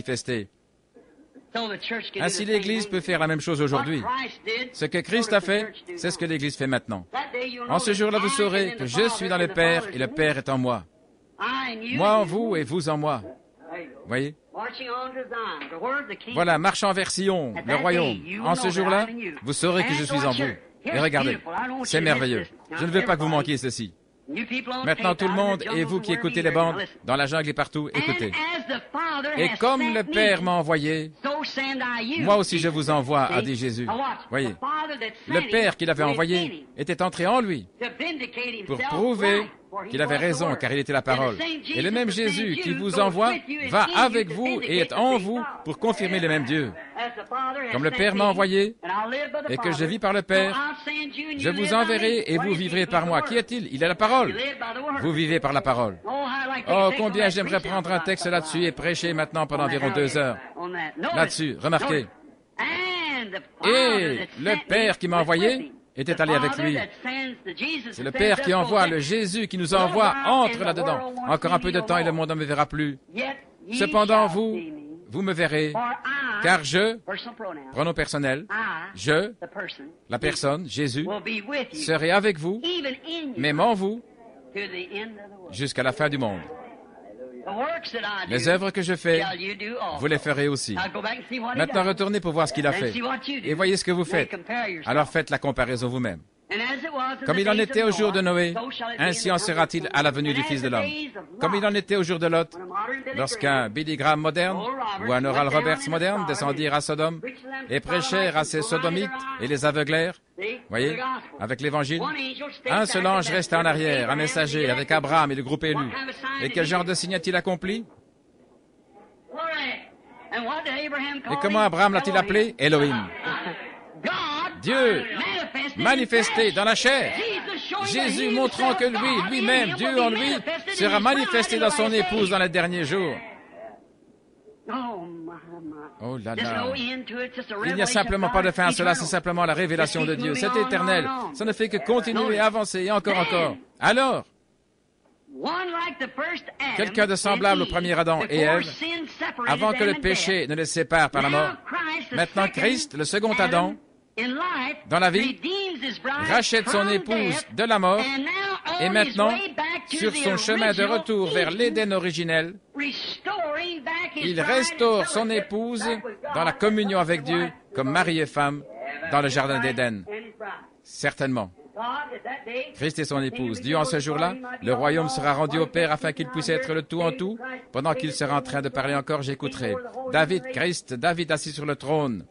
manifesté. Ainsi, l'Église peut faire la même chose aujourd'hui. Ce que Christ a fait, c'est ce que l'Église fait maintenant. En ce jour-là, vous saurez que je suis dans le Père et le Père est en moi. Moi en vous et vous en moi. Voyez? Voilà, marchant vers Sion, le royaume. En ce jour-là, vous saurez que je suis en vous. Et regardez, c'est merveilleux. Je ne veux pas que vous manquiez ceci. Maintenant, tout le monde, et vous qui écoutez les bandes, dans la jungle et partout, écoutez. Et comme le Père m'a envoyé, moi aussi je vous envoie, a dit Jésus. Voyez, le Père qui l'avait envoyé était entré en lui pour prouver qu'il avait raison, car il était la parole. Et le même Jésus qui vous envoie va avec vous et est en vous pour confirmer le même Dieu. Comme le Père m'a envoyé et que je vis par le Père, je vous enverrai et vous vivrez par moi. Qui est-il? Il est la parole. Vous vivez par la parole. Oh, combien j'aimerais prendre un texte là-dessus et prêcher maintenant pendant environ 2 heures. Là-dessus, remarquez. Et le Père qui m'a envoyé était allé avec lui. C'est le Père qui envoie, le Jésus qui nous envoie, entre là-dedans. Encore un peu de temps et le monde ne me verra plus. Cependant, vous me verrez, car je, pronom personnel, je, la personne, Jésus, serai avec vous, même en vous, jusqu'à la fin du monde. Les œuvres que je fais, vous les ferez aussi. Maintenant, retournez pour voir ce qu'il a fait. Et voyez ce que vous faites. Alors faites la comparaison vous-même. Comme il en était au jour de Noé, ainsi en sera-t-il à la venue du Fils de l'homme. Comme il en était au jour de Lot, lorsqu'un Billy Graham moderne ou un Oral Roberts moderne descendirent à Sodome et prêchèrent à ces sodomites et les aveuglèrent, voyez, avec l'Évangile, un seul ange restait en arrière, un messager avec Abraham et le groupe élu. Et quel genre de signe a-t-il accompli? Et comment Abraham l'a-t-il appelé? Elohim. Dieu manifesté dans la chair. Jésus montrant que lui-même, Dieu en lui, sera manifesté dans son épouse dans les derniers jours. Oh là là. Il n'y a simplement pas de fin à cela, c'est simplement la révélation de Dieu. C'est éternel. Ça ne fait que continuer, avancer et encore. Alors, quelqu'un de semblable au premier Adam et Ève, avant que le péché ne les sépare par la mort, maintenant Christ, le second Adam, dans la vie, rachète son épouse de la mort et maintenant, sur son chemin de retour vers l'Éden originel, il restaure son épouse dans la communion avec Dieu comme mari et femme dans le jardin d'Éden. Certainement. Christ et son épouse. Dieu, en ce jour-là, le royaume sera rendu au Père afin qu'il puisse être le tout en tout. Pendant qu'il sera en train de parler encore, j'écouterai. David assis sur le trône,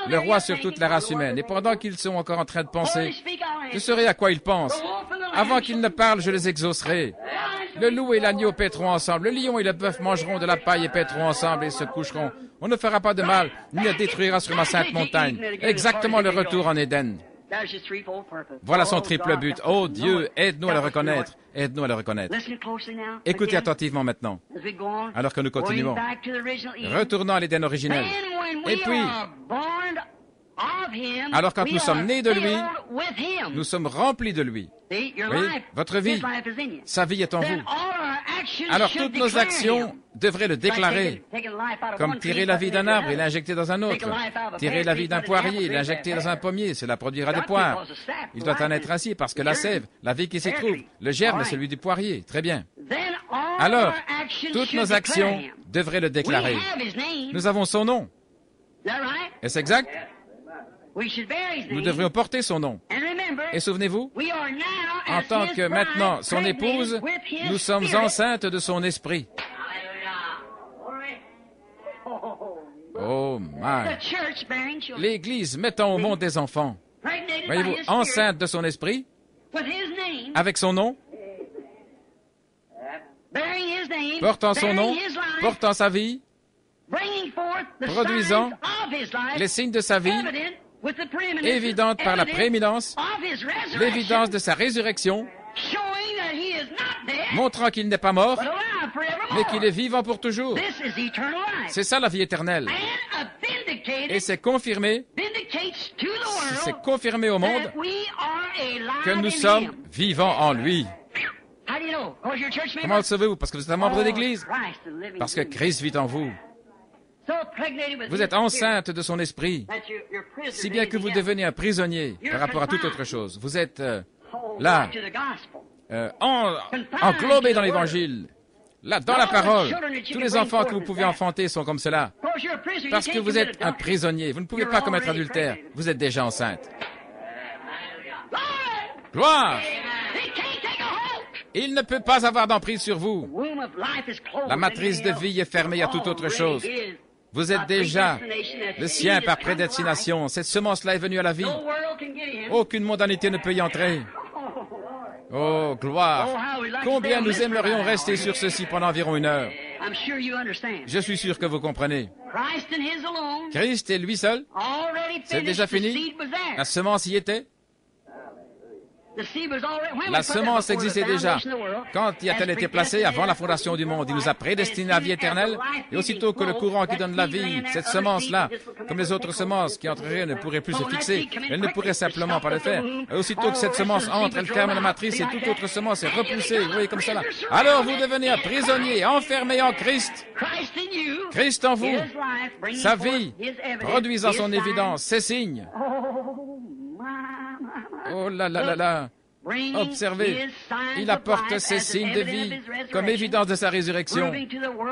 le roi sur toute la race humaine. Et pendant qu'ils sont encore en train de penser, je saurai à quoi ils pensent. Avant qu'ils ne parlent, je les exaucerai. Le loup et l'agneau paîtront ensemble. Le lion et le bœuf mangeront de la paille et paîtront ensemble et se coucheront. On ne fera pas de mal, ni ne détruira sur ma sainte montagne. Exactement le retour en Éden. Voilà son triple but. Oh Dieu, aide-nous à le reconnaître. Aide-nous à le reconnaître. Écoutez attentivement maintenant, alors que nous continuons. Retournons à l'Éden originel. Et puis, alors quand nous sommes nés de lui, nous sommes remplis de lui. Oui, votre vie, sa vie est en vous. Alors toutes nos actions devraient le déclarer. Comme tirer la vie d'un arbre et l'injecter dans un autre. Tirer la vie d'un poirier et l'injecter dans un pommier, cela produira des poires. Il doit en être ainsi parce que la sève, la vie qui s'y trouve, le germe est celui du poirier. Très bien. Alors, toutes nos actions devraient le déclarer. Nous avons son nom. Est-ce exact? Nous devrions porter son nom. Et souvenez-vous, en tant que maintenant son épouse, nous sommes enceintes de son esprit. Oh my! L'Église mettant au monde des enfants. Voyez-vous, enceinte de son esprit, avec son nom, portant son nom, portant sa vie, produisant les signes de sa vie, évidente par la prééminence, l'évidence de sa résurrection, montrant qu'il n'est pas mort, mais qu'il est vivant pour toujours. C'est ça la vie éternelle. Et c'est confirmé au monde que nous sommes vivants en lui. Comment le savez-vous? Parce que vous êtes un membre de l'Église. Parce que Christ vit en vous. Vous êtes enceinte de son esprit, si bien que vous devenez un prisonnier par rapport à toute autre chose. Vous êtes là, englobé dans l'Évangile, là, dans la parole. Tous les enfants que vous pouvez enfanter sont comme cela, parce que vous êtes un prisonnier. Vous ne pouvez pas commettre adultère. Vous êtes déjà enceinte. Gloire! Il ne peut pas avoir d'emprise sur vous. La matrice de vie est fermée à toute autre chose. Vous êtes déjà le sien par prédestination. Cette semence-là est venue à la vie. Aucune mondanité ne peut y entrer. Oh, gloire! Combien nous aimerions rester sur ceci pendant environ 1 heure. Je suis sûr que vous comprenez. Christ et lui seul, c'est déjà fini. La semence y était. La semence existait déjà. Quand y a-t-elle été placée avant la fondation du monde? Il nous a prédestinés à la vie éternelle. Et aussitôt que le courant qui donne la vie, cette semence-là, comme les autres semences qui entreraient, ne pourrait plus se fixer, elle ne pourrait simplement pas le faire. Et aussitôt que cette semence entre, elle ferme la matrice et toute autre semence est repoussée. Vous voyez comme ça là. Alors vous devenez un prisonnier, enfermé en Christ. Christ en vous, sa vie, produisant son évidence, ses signes. Oh là là là là! Observez, il apporte ses signes de vie comme évidence de sa résurrection,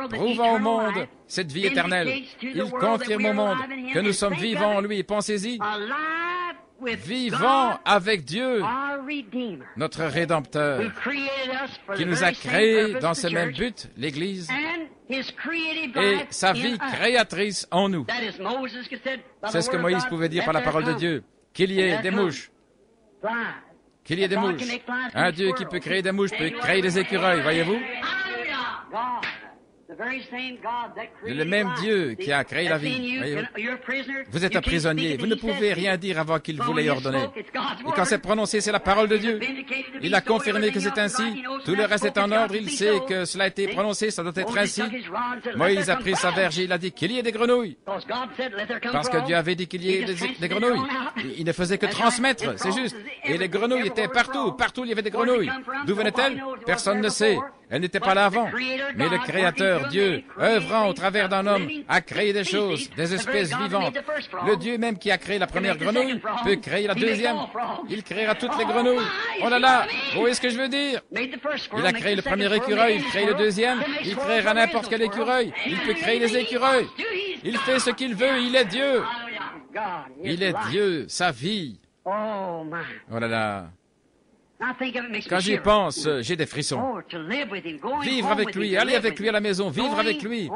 prouvant au monde cette vie éternelle. Il confirme au monde que nous sommes vivants en lui. Pensez-y, vivants avec Dieu, notre Rédempteur, qui nous a créés dans ce même but, l'Église, et sa vie créatrice en nous. C'est ce que Moïse pouvait dire par la parole de Dieu, qu'il y ait des mouches. Qu'il y ait des mouches. Un Dieu qui peut créer des mouches peut créer des écureuils, voyez-vous? Le même Dieu qui a créé la vie. Voyez-vous? Vous êtes un prisonnier. Vous ne pouvez rien dire avant qu'il vous l'ait ordonné. Et quand c'est prononcé, c'est la parole de Dieu. Il a confirmé que c'est ainsi. Tout le reste est en ordre. Il sait que cela a été prononcé. Ça doit être ainsi. Moïse a pris sa verge et il a dit qu'il y ait des grenouilles. Parce que Dieu avait dit qu'il y ait des grenouilles. Il ne faisait que transmettre, c'est juste. Et les grenouilles étaient partout. Partout, il y avait des grenouilles. D'où venaient-elles? Personne ne sait. Elles n'étaient pas là avant. Mais le Créateur, Dieu, œuvrant au travers d'un homme, a créé des choses, des espèces vivantes. Le Dieu même qui a créé la première grenouille peut créer la deuxième. Il créera toutes les grenouilles. Oh là là, vous voyez ce que je veux dire? Il a créé le premier écureuil, il crée le deuxième, il créera n'importe quel écureuil. Il peut créer les écureuils. Il fait ce qu'il veut, il est Dieu. Il est Dieu, sa vie. Oh là là. Quand j'y pense, j'ai des frissons. Vivre avec lui, aller avec lui à la maison, vivre avec lui,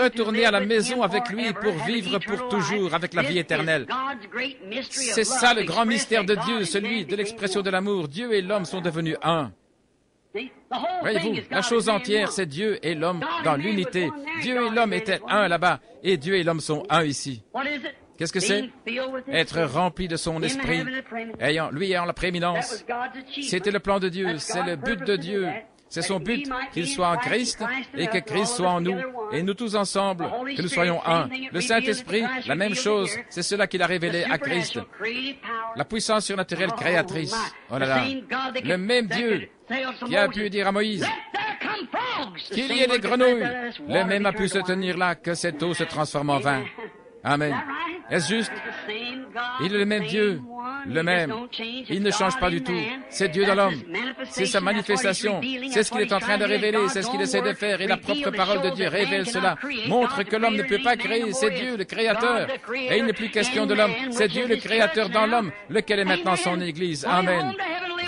retourner à la maison avec lui pour vivre pour toujours avec la vie éternelle. C'est ça le grand mystère de Dieu, celui de l'expression de l'amour. Dieu et l'homme sont devenus un. Voyez-vous, la chose entière, c'est Dieu et l'homme dans l'unité. Dieu et l'homme étaient un là-bas, et Dieu et l'homme sont un ici. Qu'est-ce que c'est? Être rempli de son esprit, lui ayant la prééminence. C'était le plan de Dieu, c'est le but de Dieu. C'est son but qu'il soit en Christ et que Christ soit en nous. Et nous tous ensemble, que nous soyons un. Le Saint-Esprit, la même chose, c'est cela qu'il a révélé à Christ. La puissance surnaturelle créatrice. Oh là là. Le même Dieu qui a pu dire à Moïse qu'il y ait des grenouilles. Le même a pu se tenir là que cette eau se transforme en vin. Amen. Est-ce juste? Il est le même Dieu, le même. Il ne change pas du tout. C'est Dieu dans l'homme. C'est sa manifestation. C'est ce qu'il est en train de révéler. C'est ce qu'il essaie de faire. Et la propre parole de Dieu révèle cela. Montre que l'homme ne peut pas créer. C'est Dieu, le Créateur. Et il n'est plus question de l'homme. C'est Dieu, le Créateur dans l'homme, lequel est maintenant son Église. Amen.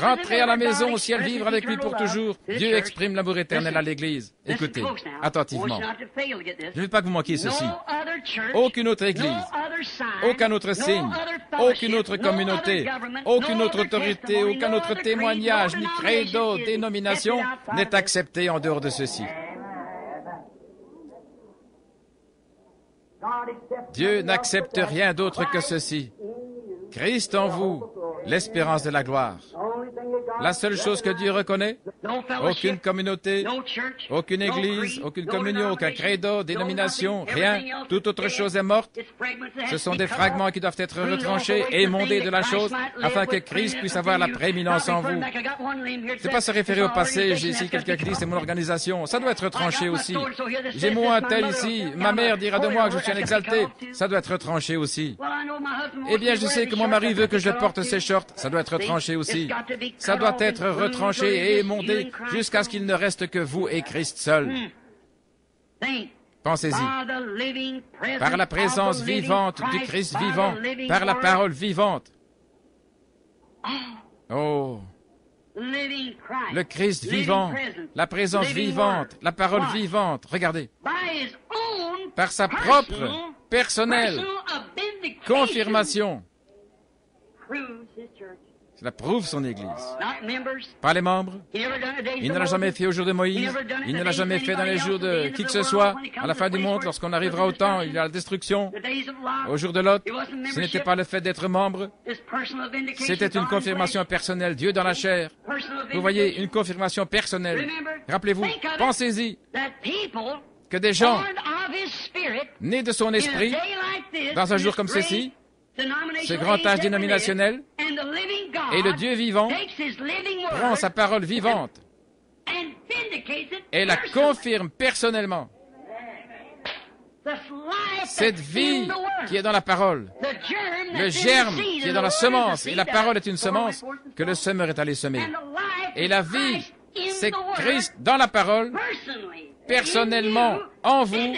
Rentrez à la maison au ciel, vivre avec lui pour toujours. Dieu exprime l'amour éternel à l'Église. Écoutez, attentivement. Je ne veux pas que vous manquiez ceci. Aucune autre Église, aucun autre signe, aucune autre communauté, aucune autre autorité, aucun autre témoignage, ni credo, dénomination n'est accepté en dehors de ceci. Dieu n'accepte rien d'autre que ceci. Christ en vous, l'espérance de la gloire. La seule chose que Dieu reconnaît, aucune communauté, aucune église, aucune communion, aucun credo, dénomination, rien, toute autre chose est morte. Ce sont des fragments qui doivent être retranchés et émondés de la chose afin que Christ puisse avoir la prééminence en vous. C'est pas se référer au passé, j'ai ici quelqu'un qui dit c'est mon organisation, ça doit être tranché aussi. J'ai moi un tel ici, ma mère dira de moi que je suis un exalté, ça doit être tranché aussi. Eh bien, je sais que mon mari veut que je porte ses shorts, ça doit être tranché aussi. Ça doit être retranché et émondé jusqu'à ce qu'il ne reste que vous et Christ seul. Pensez-y. Par la présence vivante du Christ vivant, par la parole vivante. Oh, le Christ vivant, la présence vivante, la parole vivante. Regardez. Par sa propre, personnelle confirmation. Cela prouve son Église. Pas les membres. Il ne l'a jamais fait au jour de Moïse. Il ne l'a jamais fait dans les jours de qui que ce soit. À la fin du monde, lorsqu'on arrivera au temps, il y a la destruction. Au jour de Lot, ce n'était pas le fait d'être membre. C'était une confirmation personnelle. Dieu dans la chair. Vous voyez, une confirmation personnelle. Rappelez-vous, pensez-y, que des gens nés de son esprit, dans un jour comme ceci, ce grand âge dénominationnel, et le Dieu vivant prend sa parole vivante et la confirme personnellement. Cette vie qui est dans la parole, le germe qui est dans la semence, et la parole est une semence que le semeur est allé semer. Et la vie, c'est Christ dans la parole, personnellement en vous,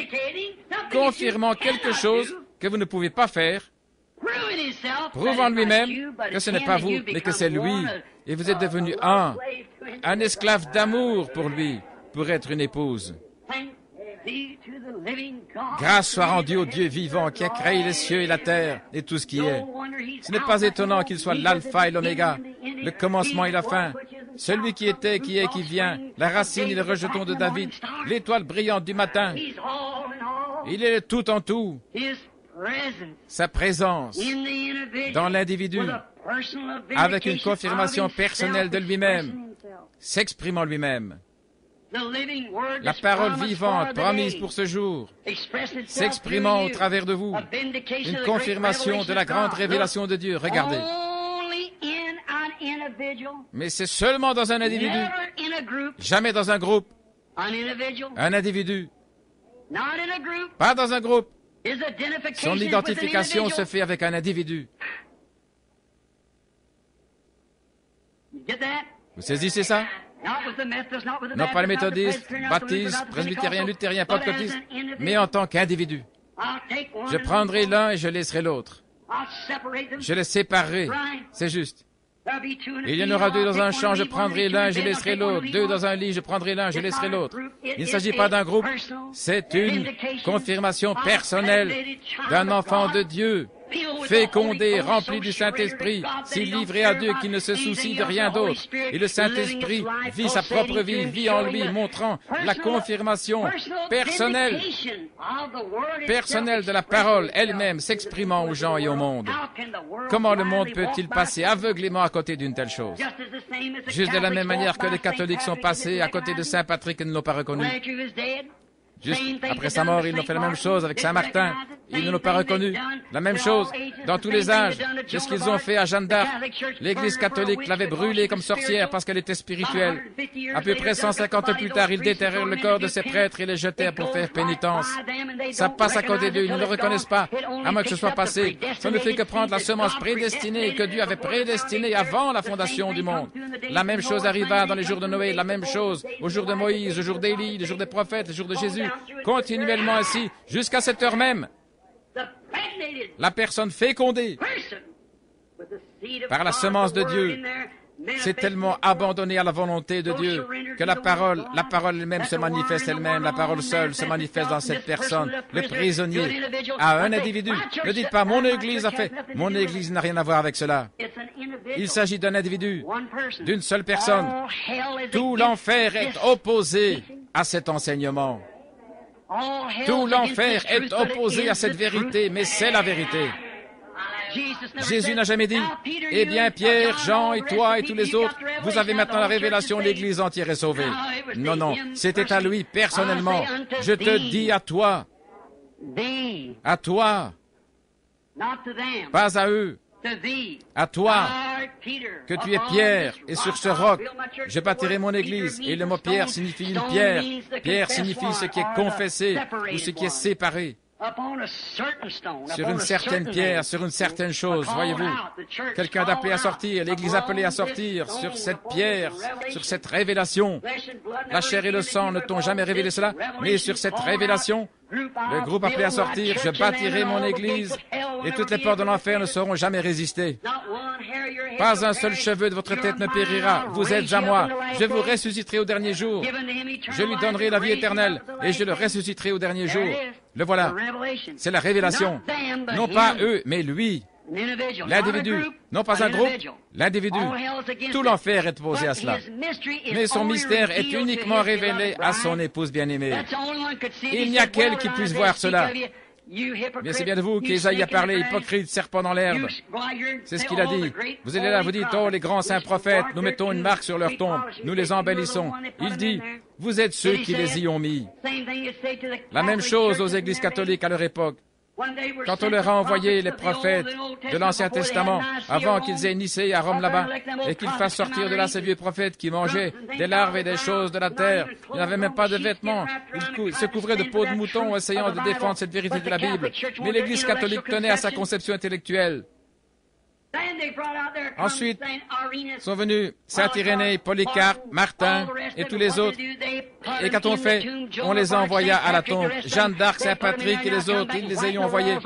confirmant quelque chose que vous ne pouvez pas faire, prouvant lui-même que ce n'est pas vous, mais que c'est lui. Et vous êtes devenu un esclave d'amour pour lui, pour être une épouse. Grâce soit rendue au Dieu vivant qui a créé les cieux et la terre et tout ce qui est. Ce n'est pas étonnant qu'il soit l'alpha et l'oméga, le commencement et la fin, celui qui était, qui est, qui vient, la racine et le rejeton de David, l'étoile brillante du matin. Il est le tout en tout. Sa présence dans l'individu, avec une confirmation personnelle de lui-même, s'exprimant lui-même. La parole vivante promise pour ce jour, s'exprimant au travers de vous, une confirmation de la grande révélation de Dieu. Regardez. Mais c'est seulement dans un individu, jamais dans un groupe. Un individu, pas dans un groupe. Son identification se fait avec un individu. Vous saisissez ça? Non pas les méthodistes, baptistes, presbytériens, luthériens, pentecôtistes, mais en tant qu'individu. Je prendrai l'un et je laisserai l'autre. Je les séparerai. C'est juste. Il y en aura deux dans un champ, je prendrai l'un et je laisserai l'autre. Deux dans un lit, je prendrai l'un et je laisserai l'autre. Il ne s'agit pas d'un groupe, c'est une confirmation personnelle d'un enfant de Dieu, fécondé, rempli du Saint-Esprit, si livré à Dieu qui ne se soucie de rien d'autre. Et le Saint-Esprit vit sa propre vie, vit en lui, montrant la confirmation personnelle de la parole elle-même s'exprimant aux gens et au monde. Comment le monde peut-il passer aveuglément à côté d'une telle chose? Juste de la même manière que les catholiques sont passés à côté de Saint Patrick et ne l'ont pas reconnu. Juste après sa mort, ils ont fait la même chose avec Saint Martin. Ils ne l'ont pas reconnu. La même chose dans tous les âges. C'est ce qu'ils ont fait à Jeanne d'Arc. L'Église catholique l'avait brûlée comme sorcière parce qu'elle était spirituelle. À peu près 150 ans plus tard, ils déterrèrent le corps de ces prêtres et les jetèrent pour faire pénitence. Ça passe à côté d'eux. Ils ne le reconnaissent pas, à moins que ce soit passé. Ça ne fait que prendre la semence prédestinée que Dieu avait prédestinée avant la fondation du monde. La même chose arriva dans les jours de Noé, la même chose au jour de Moïse, au jour d'Élie, le jour des prophètes, le jour de Jésus. Continuellement ainsi, jusqu'à cette heure même, la personne fécondée par la semence de Dieu s'est tellement abandonnée à la volonté de Dieu que la parole elle-même se manifeste elle-même, la parole seule se manifeste dans cette personne, le prisonnier, à un individu. Ne dites pas, mon Église a fait, mon Église n'a rien à voir avec cela. Il s'agit d'un individu, d'une seule personne. Tout l'enfer est opposé à cet enseignement. Tout l'enfer est opposé à cette vérité, mais c'est la vérité. Jésus n'a jamais dit, « Eh bien, Pierre, Jean et toi et tous les autres, vous avez maintenant la révélation, l'Église entière est sauvée. » Non, non, c'était à lui personnellement. Je te dis à toi, pas à eux, à toi, que tu es Pierre, et sur ce roc, je bâtirai mon église. Et le mot Pierre signifie une pierre. Pierre signifie ce qui est confessé ou ce qui est séparé. Sur une certaine pierre, sur une certaine chose, voyez-vous. Quelqu'un d'appelé à sortir, l'Église appelée à sortir sur cette pierre, sur cette révélation. La chair et le sang ne t'ont jamais révélé cela, mais sur cette révélation, le groupe appelé à sortir, je bâtirai mon Église et toutes les portes de l'enfer ne sauront jamais résister. Pas un seul cheveu de votre tête ne périra. Vous êtes à moi. Je vous ressusciterai au dernier jour. Je lui donnerai la vie éternelle et je le ressusciterai au dernier jour. Le voilà. C'est la révélation. Non pas eux, mais lui. L'individu. Non pas un groupe, l'individu. Tout l'enfer est opposé à cela. Mais son mystère est uniquement révélé à son épouse bien-aimée. Il n'y a qu'elle qui puisse voir cela. Mais c'est bien de vous qu'Ésaïe a parlé, hypocrite, serpent dans l'herbe. C'est ce qu'il a dit. Vous allez là, vous dites, oh, les grands saints prophètes, nous mettons une marque sur leur tombe, nous les embellissons. Il dit, vous êtes ceux qui les y ont mis. La même chose aux églises catholiques à leur époque. Quand on leur a envoyé les prophètes de l'Ancien Testament, avant qu'ils aient Nicée à Rome là-bas, et qu'ils fassent sortir de là ces vieux prophètes qui mangeaient des larves et des choses de la terre, ils n'avaient même pas de vêtements, ils se couvraient de peaux de mouton, essayant de défendre cette vérité de la Bible. Mais l'Église catholique tenait à sa conception intellectuelle. Ensuite sont venus Saint-Irénée, Polycarpe, Martin et tous les autres. Et quand on fait, on les envoya à la tombe. Jeanne d'Arc, Saint-Patrick et les autres, ils les ayant envoyés.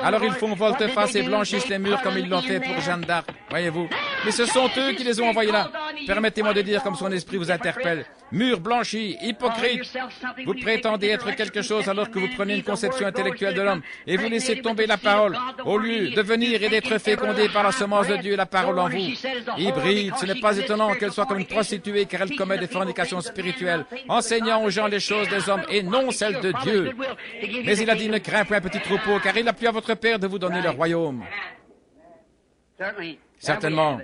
Alors ils font volte-face et blanchissent les murs comme ils l'ont fait pour Jeanne d'Arc, voyez-vous. Mais ce sont eux qui les ont envoyés là. Permettez-moi de dire comme son esprit vous interpelle. Murs blanchis, hypocrites. Vous prétendez être quelque chose alors que vous prenez une conception intellectuelle de l'homme et vous laissez tomber la parole au lieu de venir et d'être fécondé par la semence de Dieu et la parole en vous. Hybride, ce n'est pas étonnant qu'elle soit comme une prostituée car elle commet des fornications spirituelles, enseignant aux gens les choses des hommes et non celles de Dieu. Mais il a dit, ne crains point petit troupeau, car il a plu à votre Père de vous donner le royaume. Certainement.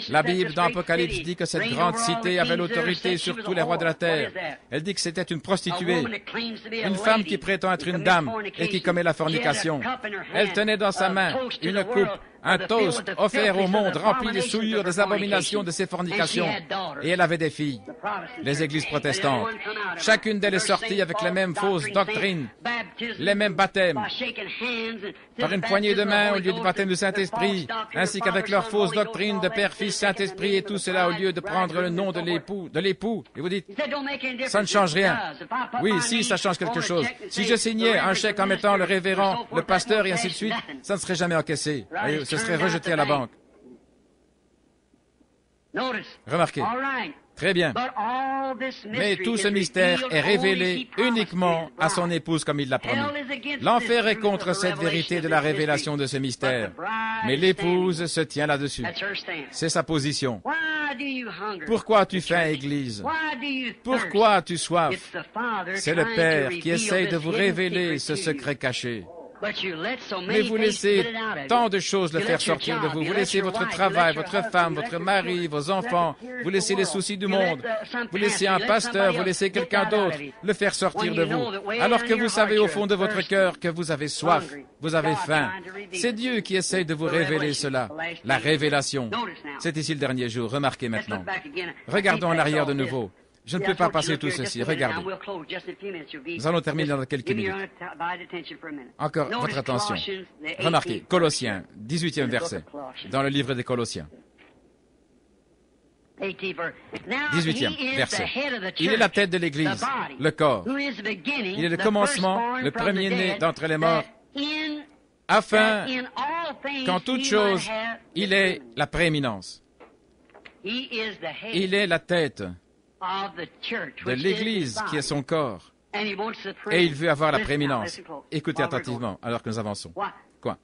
La Bible dans l'Apocalypse dit que cette grande cité avait l'autorité sur tous les rois de la terre. Elle dit que c'était une prostituée, une femme qui prétend être une dame et qui commet la fornication. Elle tenait dans sa main une coupe, un toast offert au monde rempli des souillures, des abominations de ses fornications. Et elle avait des filles, les églises protestantes. Chacune d'elles est sortie avec les mêmes fausses doctrines, les mêmes baptêmes, par une poignée de main au lieu du baptême du Saint-Esprit, ainsi qu'avec leurs fausses doctrines de Père, Fils, Saint-Esprit, et tout cela au lieu de prendre le nom de l'époux. Et vous dites, ça ne change rien. Oui, si, ça change quelque chose. Si je signais un chèque en mettant le révérend, le pasteur et ainsi de suite, ça ne serait jamais encaissé. Et ce serait rejeté à la banque. Remarquez. Très bien. Mais tout ce mystère est révélé uniquement à son épouse comme il l'a promis. L'enfer est contre cette vérité de la révélation de ce mystère. Mais l'épouse se tient là-dessus. C'est sa position. Pourquoi as-tu faim, Église? Pourquoi as-tu soif? C'est le Père qui essaye de vous révéler ce secret caché. Mais vous laissez tant de choses le faire sortir de vous. Vous laissez votre travail, votre femme, votre mari, vos enfants. Vous laissez les soucis du monde. Vous laissez un pasteur, vous laissez quelqu'un d'autre le faire sortir de vous. Alors que vous savez au fond de votre cœur que vous avez soif, vous avez faim. C'est Dieu qui essaye de vous révéler cela. La révélation. C'est ici le dernier jour. Remarquez maintenant. Regardons en arrière de nouveau. Je ne peux pas passer tout ceci. Regardez. Nous allons terminer dans quelques minutes. Encore votre attention. Remarquez, Colossiens, 18e verset, dans le livre des Colossiens. 18e verset. Il est la tête de l'Église, le corps. Il est le commencement, le premier-né d'entre les morts, afin qu'en toute chose, il est la prééminence. Il est la tête de l'Église qui est son corps. Et il veut avoir la prééminence. Écoutez attentivement alors que nous avançons. Quoi?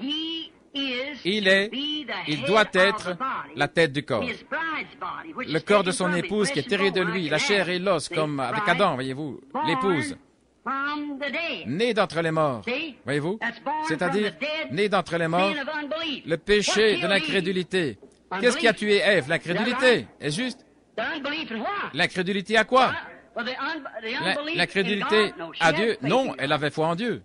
Il doit être la tête du corps. Le corps de son épouse qui est tiré de lui, la chair et l'os, comme avec Adam, voyez-vous, l'épouse. né d'entre les morts. Voyez-vous? C'est-à-dire, né d'entre les morts, le péché de l'incrédulité. Qu'est-ce qui a tué Ève? L'incrédulité. Est-ce juste? L'incrédulité à quoi? L'incrédulité à Dieu? Non, elle avait foi en Dieu.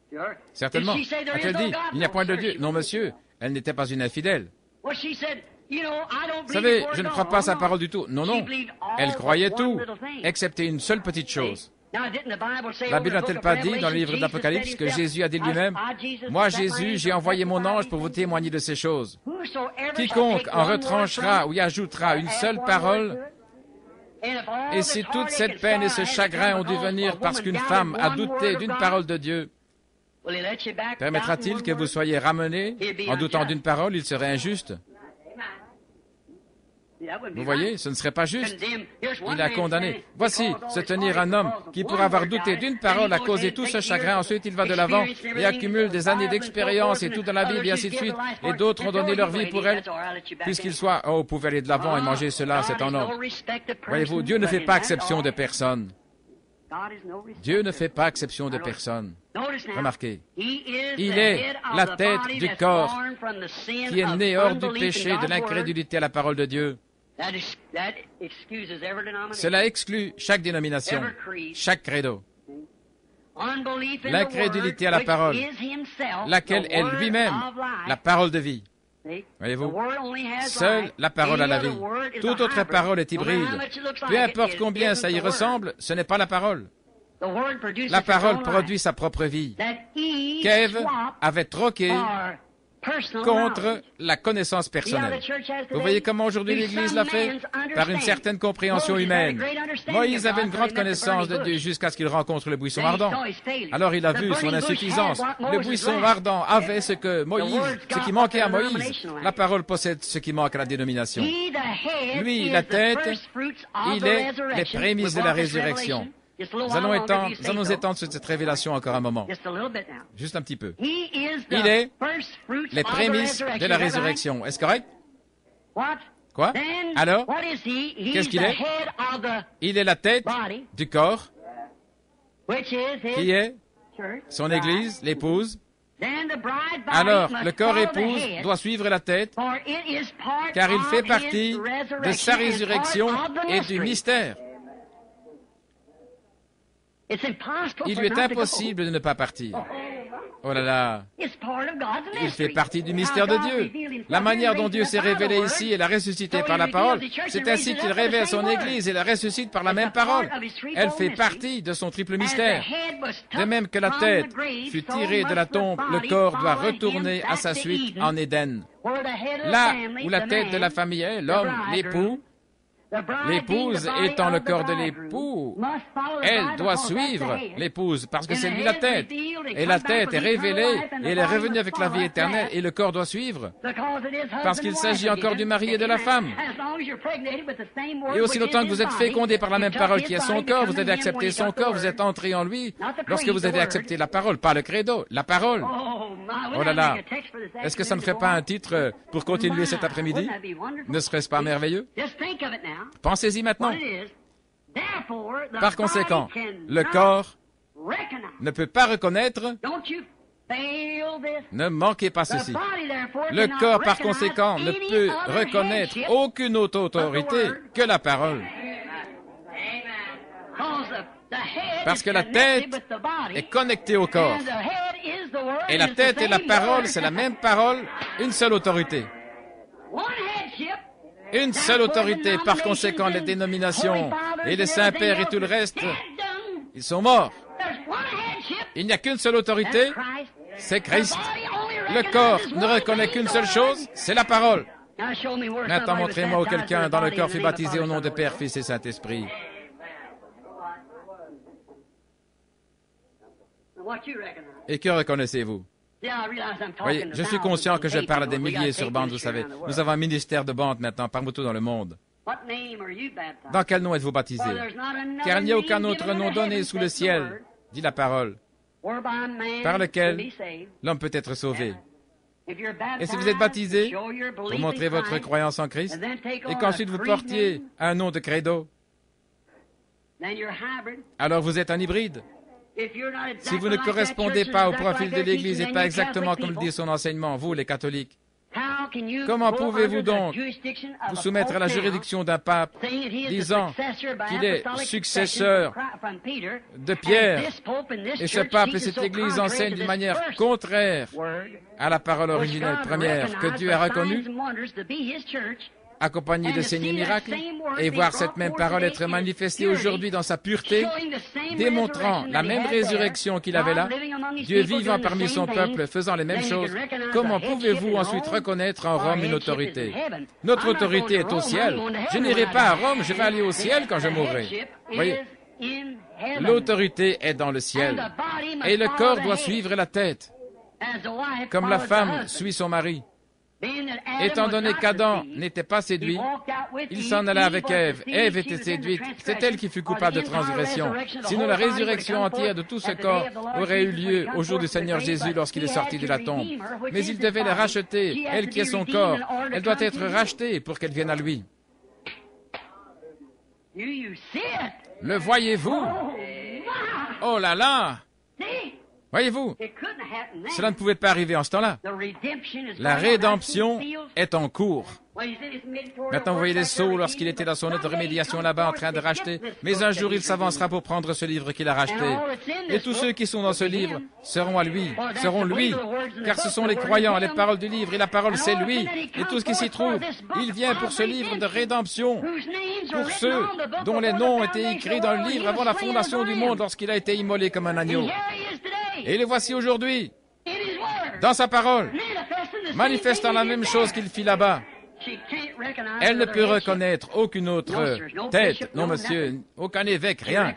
Certainement. A-t-elle dit, il n'y a point de Dieu? Non, monsieur, elle n'était pas une infidèle. Vous savez, je ne crois pas à sa parole du tout. Non, non. Elle croyait tout, excepté une seule petite chose. La Bible n'a-t-elle pas dit dans le livre d'Apocalypse que Jésus a dit lui-même, « Moi, Jésus, j'ai envoyé mon ange pour vous témoigner de ces choses. Quiconque en retranchera ou y ajoutera une seule parole, et si toute cette peine et ce chagrin ont dû venir parce qu'une femme a douté d'une parole de Dieu, permettra-t-il que vous soyez ramenés en doutant d'une parole? Il serait injuste. » Vous voyez, ce ne serait pas juste. Il a condamné. Voici, se tenir un homme qui, pour avoir douté d'une parole, a causé tout ce chagrin. Ensuite, il va de l'avant et accumule des années d'expérience et tout dans la Bible et ainsi de suite. Et d'autres ont donné leur vie pour elle. Puisqu'il soit, oh, vous pouvez aller de l'avant et manger cela, c'est en ordre. Voyez-vous, Dieu ne fait pas exception de personne. Dieu ne fait pas exception de personne. Remarquez, il est la tête du corps qui est né hors du péché, de l'incrédulité à la parole de Dieu. Cela exclut chaque dénomination, chaque credo. L'incrédulité à la parole, laquelle est lui-même la parole de vie. Voyez-vous, seule la parole à la vie. Toute autre parole est hybride. Peu importe combien ça y ressemble, ce n'est pas la parole. La parole produit sa propre vie, qu'Ève avait troquée contre la connaissance personnelle. Vous voyez comment aujourd'hui l'Église l'a fait? Par une certaine compréhension humaine. Moïse avait une grande connaissance de Dieu jusqu'à ce qu'il rencontre le buisson ardent. Alors il a vu son insuffisance. Le buisson ardent avait ce qui manquait à Moïse. La parole possède ce qui manque à la dénomination. Lui, la tête, il est les prémices de la résurrection. Nous allons nous étendre sur cette révélation encore un moment. Juste un petit peu. Il est les prémices de la résurrection. Est-ce correct? Quoi? Alors, qu'est-ce qu'il est? Il est la tête du corps, qui est son Église, l'épouse. Alors, le corps épouse doit suivre la tête, car il fait partie de sa résurrection et du mystère. Il lui est impossible de ne pas partir. Oh là là! Il fait partie du mystère de Dieu. La manière dont Dieu s'est révélé ici et l'a ressuscité par la parole, c'est ainsi qu'il révèle son Église et la ressuscite par la même parole. Elle fait partie de son triple mystère. De même que la tête fut tirée de la tombe, le corps doit retourner à sa suite en Éden. Là où la tête de la famille est, l'homme, l'époux, l'épouse étant le corps de l'époux, elle doit suivre l'épouse parce que c'est lui la tête. Et la tête est révélée et elle est revenue avec la vie éternelle et le corps doit suivre parce qu'il s'agit encore du mari et de la femme. Et aussi longtemps que vous êtes fécondés par la même parole qui est son corps, vous avez accepté son corps, vous êtes entrés en lui lorsque vous avez accepté la parole, pas le credo, la parole. Oh là là, est-ce que ça ne ferait pas un titre pour continuer cet après-midi? Ne serait-ce pas merveilleux? Pensez-y maintenant. Par conséquent, le corps ne peut pas reconnaître, ne manquez pas ceci. Le corps, par conséquent, ne peut reconnaître aucune autre autorité que la parole. Parce que la tête est connectée au corps. Et la tête et la parole, c'est la même parole, une seule autorité. Une seule autorité, par conséquent, les dénominations et les saints-pères et tout le reste, ils sont morts. Il n'y a qu'une seule autorité, c'est Christ. Le corps ne reconnaît qu'une seule chose, c'est la parole. Maintenant, montrez-moi où quelqu'un dans le corps fut baptisé au nom de Père, Fils et Saint-Esprit. Et que reconnaissez-vous? Voyez, je suis conscient que je parle à des milliers sur bande, vous savez. Nous avons un ministère de bande maintenant, partout dans le monde. Dans quel nom êtes-vous baptisé? Car il n'y a aucun autre nom donné sous le ciel, dit la parole, par lequel l'homme peut être sauvé. Et si vous êtes baptisé, vous montrez votre croyance en Christ, et qu'ensuite vous portiez un nom de credo, alors vous êtes un hybride. Si vous ne correspondez pas au profil de l'Église et pas exactement comme dit son enseignement, vous les catholiques, comment pouvez-vous donc vous soumettre à la juridiction d'un pape disant qu'il est successeur de Pierre et ce pape et cette Église enseignent d'une manière contraire à la parole originelle première que Dieu a reconnue, accompagnée de signes et miracles, et voir cette même parole être manifestée aujourd'hui dans sa pureté, démontrant la même résurrection qu'il avait là, Dieu vivant parmi son peuple, faisant les mêmes choses, comment pouvez-vous ensuite reconnaître en Rome une autorité? Notre autorité est au ciel. Je n'irai pas à Rome, je vais aller au ciel quand je mourrai. Voyez, l'autorité est dans le ciel, et le corps doit suivre la tête, comme la femme suit son mari. Étant donné qu'Adam n'était pas séduit, il s'en alla avec Ève. Ève était séduite. C'est elle qui fut coupable de transgression. Sinon, la résurrection entière de tout ce corps aurait eu lieu au jour du Seigneur Jésus lorsqu'il est sorti de la tombe. Mais il devait la racheter, elle qui est son corps. Elle doit être rachetée pour qu'elle vienne à lui. Le voyez-vous? Oh là là! Voyez-vous, cela ne pouvait pas arriver en ce temps-là. La rédemption est en cours. Maintenant, vous voyez les sceaux lorsqu'il était dans son œuvre de rémédiation là-bas en train de racheter. Mais un jour, il s'avancera pour prendre ce livre qu'il a racheté. Et tous ceux qui sont dans ce livre seront à lui, seront lui. Car ce sont les croyants, les paroles du livre. Et la parole, c'est lui. Et tout ce qui s'y trouve, il vient pour ce livre de rédemption. Pour ceux dont les noms ont été écrits dans le livre avant la fondation du monde lorsqu'il a été immolé comme un agneau. Et les voici aujourd'hui, dans sa parole, manifestant la même chose qu'il fit là-bas. Elle ne peut reconnaître aucune autre tête, non monsieur, aucun évêque, rien.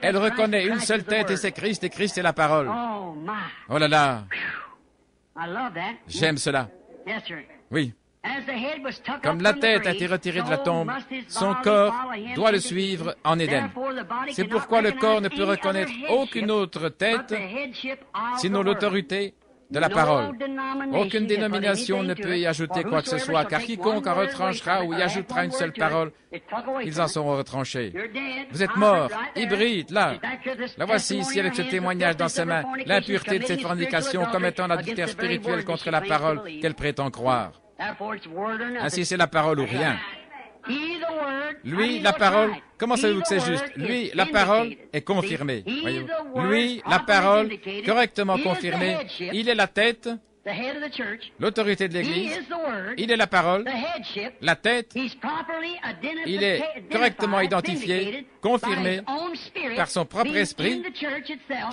Elle reconnaît une seule tête et c'est Christ, et Christ est la parole. Oh là là, j'aime cela. Oui. Comme la tête a été retirée de la tombe, son corps doit le suivre en Éden. C'est pourquoi le corps ne peut reconnaître aucune autre tête, sinon l'autorité de la parole. Aucune dénomination ne peut y ajouter quoi que ce soit, car quiconque en retranchera ou y ajoutera une seule parole, ils en seront retranchés. Vous êtes morts, hybrides, là. La voici ici avec ce témoignage dans ses mains, l'impureté de cette fornication comme étant l'adultère spirituel contre la parole qu'elle prétend croire. Ainsi, c'est la parole ou rien. Lui, la parole, comment savez-vous que c'est juste? Lui, la parole est confirmée. Voyez-vous. Lui, la parole, correctement confirmée, il est la tête, l'autorité de l'Église, il est la parole, la tête, il est correctement identifié, confirmé par son propre esprit,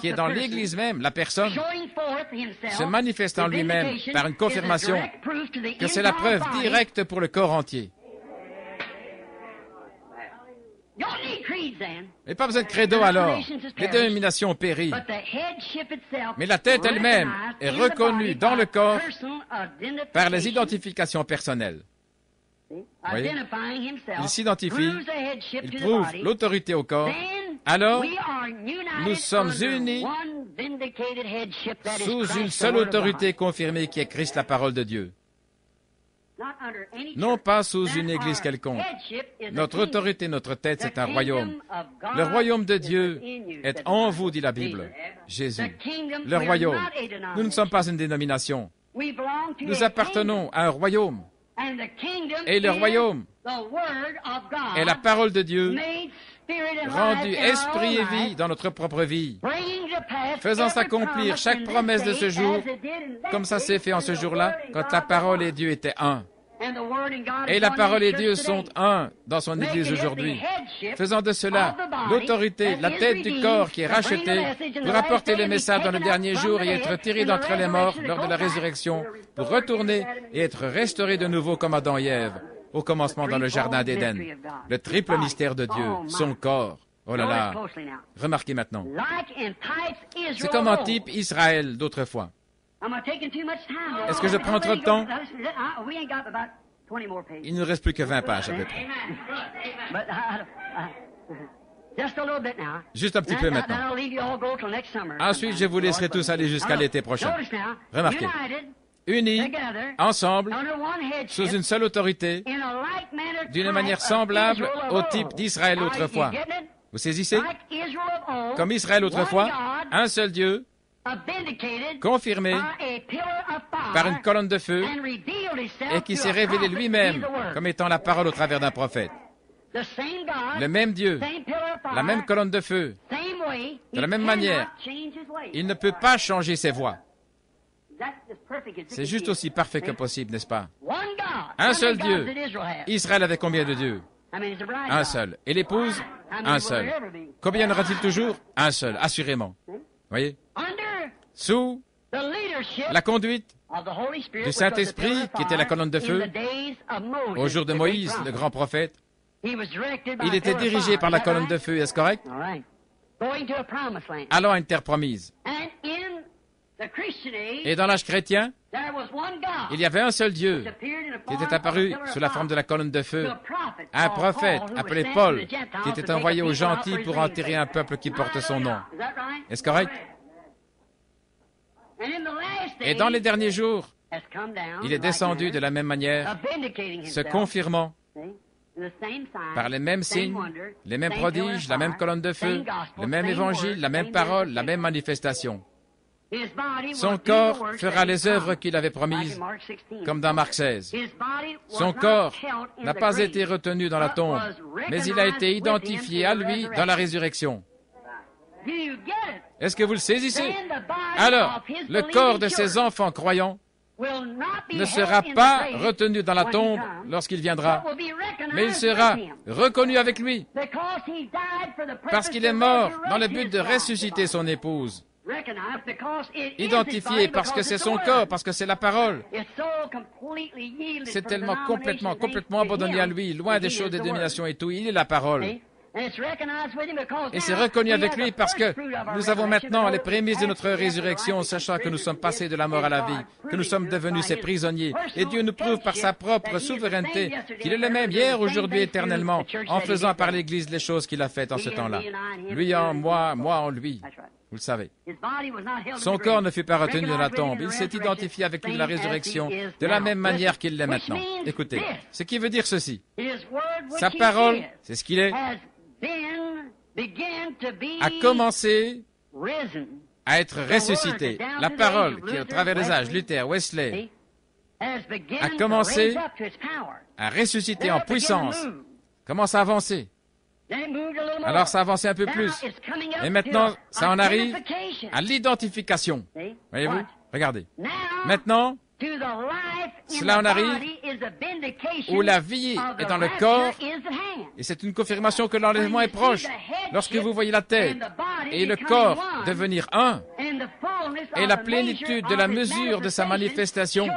qui est dans l'Église même, la personne, se manifestant lui-même par une confirmation que c'est la preuve directe pour le corps entier. Et pas besoin de credo alors. Les dénominations périssent. Mais la tête elle-même est reconnue dans le corps par les identifications personnelles. Voyez? Il s'identifie, il prouve l'autorité au corps. Alors, nous sommes unis sous une seule autorité confirmée qui est Christ, la parole de Dieu. Non pas sous une église quelconque. Notre autorité, notre tête, c'est un royaume. Le royaume de Dieu est en vous, dit la Bible. Jésus. Le royaume. Nous ne sommes pas une dénomination. Nous appartenons à un royaume. Et le royaume est la parole de Dieu rendue esprit et vie dans notre propre vie, faisant s'accomplir chaque promesse de ce jour, comme ça s'est fait en ce jour-là, quand la parole et Dieu étaient un. Et la parole et Dieu sont un dans son Église aujourd'hui, faisant de cela l'autorité, la tête du corps qui est rachetée pour apporter le message dans le dernier jour et être tiré d'entre les morts lors de la résurrection, pour retourner et être restauré de nouveau comme Adam et Ève, au commencement dans le jardin d'Éden. Le triple mystère de Dieu, son corps. Oh là là. Remarquez maintenant. C'est comme en type Israël d'autrefois. Est-ce que je prends trop de temps? Il ne reste plus que 20 pages à peu près. Juste un petit peu maintenant. Ensuite, je vous laisserai tous aller jusqu'à l'été prochain. Remarquez. Unis, ensemble, sous une seule autorité, d'une manière semblable au type d'Israël autrefois. Vous saisissez? Comme Israël autrefois, un seul Dieu, confirmé par une colonne de feu et qui s'est révélé lui-même comme étant la parole au travers d'un prophète. Le même Dieu, la même colonne de feu, de la même manière, il ne peut pas changer ses voies. C'est juste aussi parfait que possible, n'est-ce pas? Un seul Dieu. Israël avait combien de dieux? Un seul. Et l'épouse? Un seul. Combien en aura-t-il toujours? Un seul, assurément. Voyez? Sous la conduite du Saint-Esprit, qui était la colonne de feu, au jour de Moïse, le grand prophète, il était dirigé par la colonne de feu, est-ce correct? Allant à une terre promise. Et dans l'âge chrétien, il y avait un seul Dieu qui était apparu sous la forme de la colonne de feu, un prophète appelé Paul, qui était envoyé aux gentils pour enterrer un peuple qui porte son nom. Est-ce correct? Et dans les derniers jours, il est descendu de la même manière, se confirmant par les mêmes signes, les mêmes prodiges, la même colonne de feu, le même évangile, la même parole, la même manifestation. Son corps fera les œuvres qu'il avait promises, comme dans Marc 16. Son corps n'a pas été retenu dans la tombe, mais il a été identifié à lui dans la résurrection. Est-ce que vous le saisissez? Alors, le corps de ses enfants croyants ne sera pas retenu dans la tombe lorsqu'il viendra, mais il sera reconnu avec lui, parce qu'il est mort dans le but de ressusciter son épouse. Identifié parce que c'est son corps, parce que c'est la parole. C'est tellement complètement abandonné à lui, loin des choses des dominations et tout. Il est la parole. Et c'est reconnu avec lui parce que nous avons maintenant les prémices de notre résurrection, sachant que nous sommes passés de la mort à la vie, que nous sommes devenus ses prisonniers. Et Dieu nous prouve par sa propre souveraineté qu'il est le même hier, aujourd'hui, éternellement, en faisant par l'Église les choses qu'il a faites en ce temps-là. Lui en moi, moi en lui. Vous le savez. Son corps ne fut pas retenu dans la tombe. Il s'est identifié avec lui de la résurrection de la même manière qu'il l'est maintenant. Écoutez, ce qui veut dire ceci. Sa parole, c'est ce qu'il est, a commencé à être ressuscité. La parole qui, au travers des âges, Luther, Wesley, a commencé à ressusciter en puissance, commence à avancer. Alors ça avance un peu plus. Et maintenant, ça en arrive à l'identification. Voyez-vous? Regardez. Maintenant, cela en arrive où la vie est dans le corps, et c'est une confirmation que l'enlèvement est proche. Lorsque vous voyez la tête et le corps devenir un, et la plénitude de la mesure de sa manifestation,